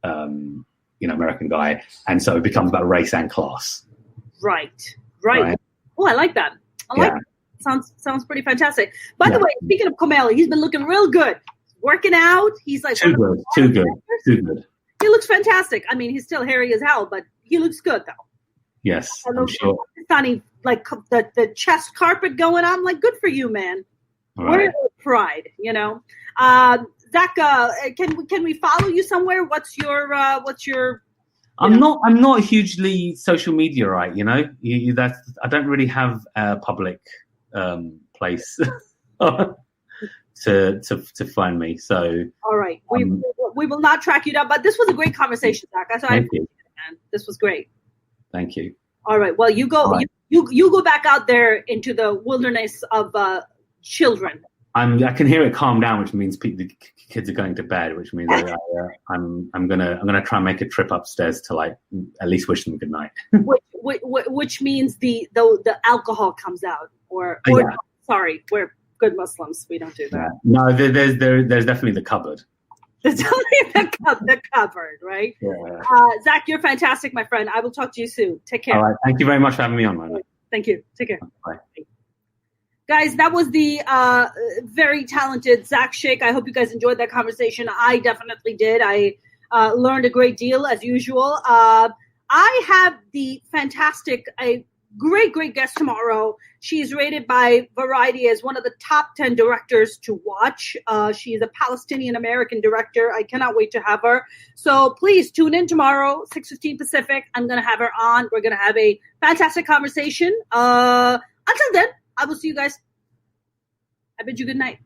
American guy, and so it becomes about race and class. Right. Oh, I like that. Sounds pretty fantastic. By the way, speaking of Kumail, he's been looking real good, working out. He's like too good. He looks fantastic. I mean, he's still hairy as hell, but he looks good though. Yes, I'm sure. Pakistani, like the chest carpet going on. Like, good for you, man. Right. Pride, Zak, can we follow you somewhere? What's your? I'm not hugely social media, right? I don't really have a public place to find me. So all right, we will not track you down. But this was a great conversation, Zak. Thank you. Man. This was great. Thank you. All right. Well, you go. Right. You go back out there into the wilderness of children. I can hear it calm down, which means the kids are going to bed, which means I'm gonna try and make a trip upstairs to like at least wish them good night. which means the alcohol comes out, or sorry, we're good Muslims, we don't do that. No, there's definitely the cupboard. There's only the cupboard, right? Yeah. Zak, you're fantastic, my friend. I will talk to you soon. Take care. All right. Thank you very much for having me on, man. Thank you. Take care. Bye. Guys, that was the very talented Zak Shaikh. I hope you guys enjoyed that conversation. I definitely did. I learned a great deal, as usual. I have the fantastic, a great guest tomorrow. She's rated by Variety as one of the top 10 directors to watch. She is a Palestinian-American director. I cannot wait to have her. So please tune in tomorrow, 6:15 Pacific. I'm going to have her on. We're going to have a fantastic conversation. Until then, I will see you guys. I bid you good night.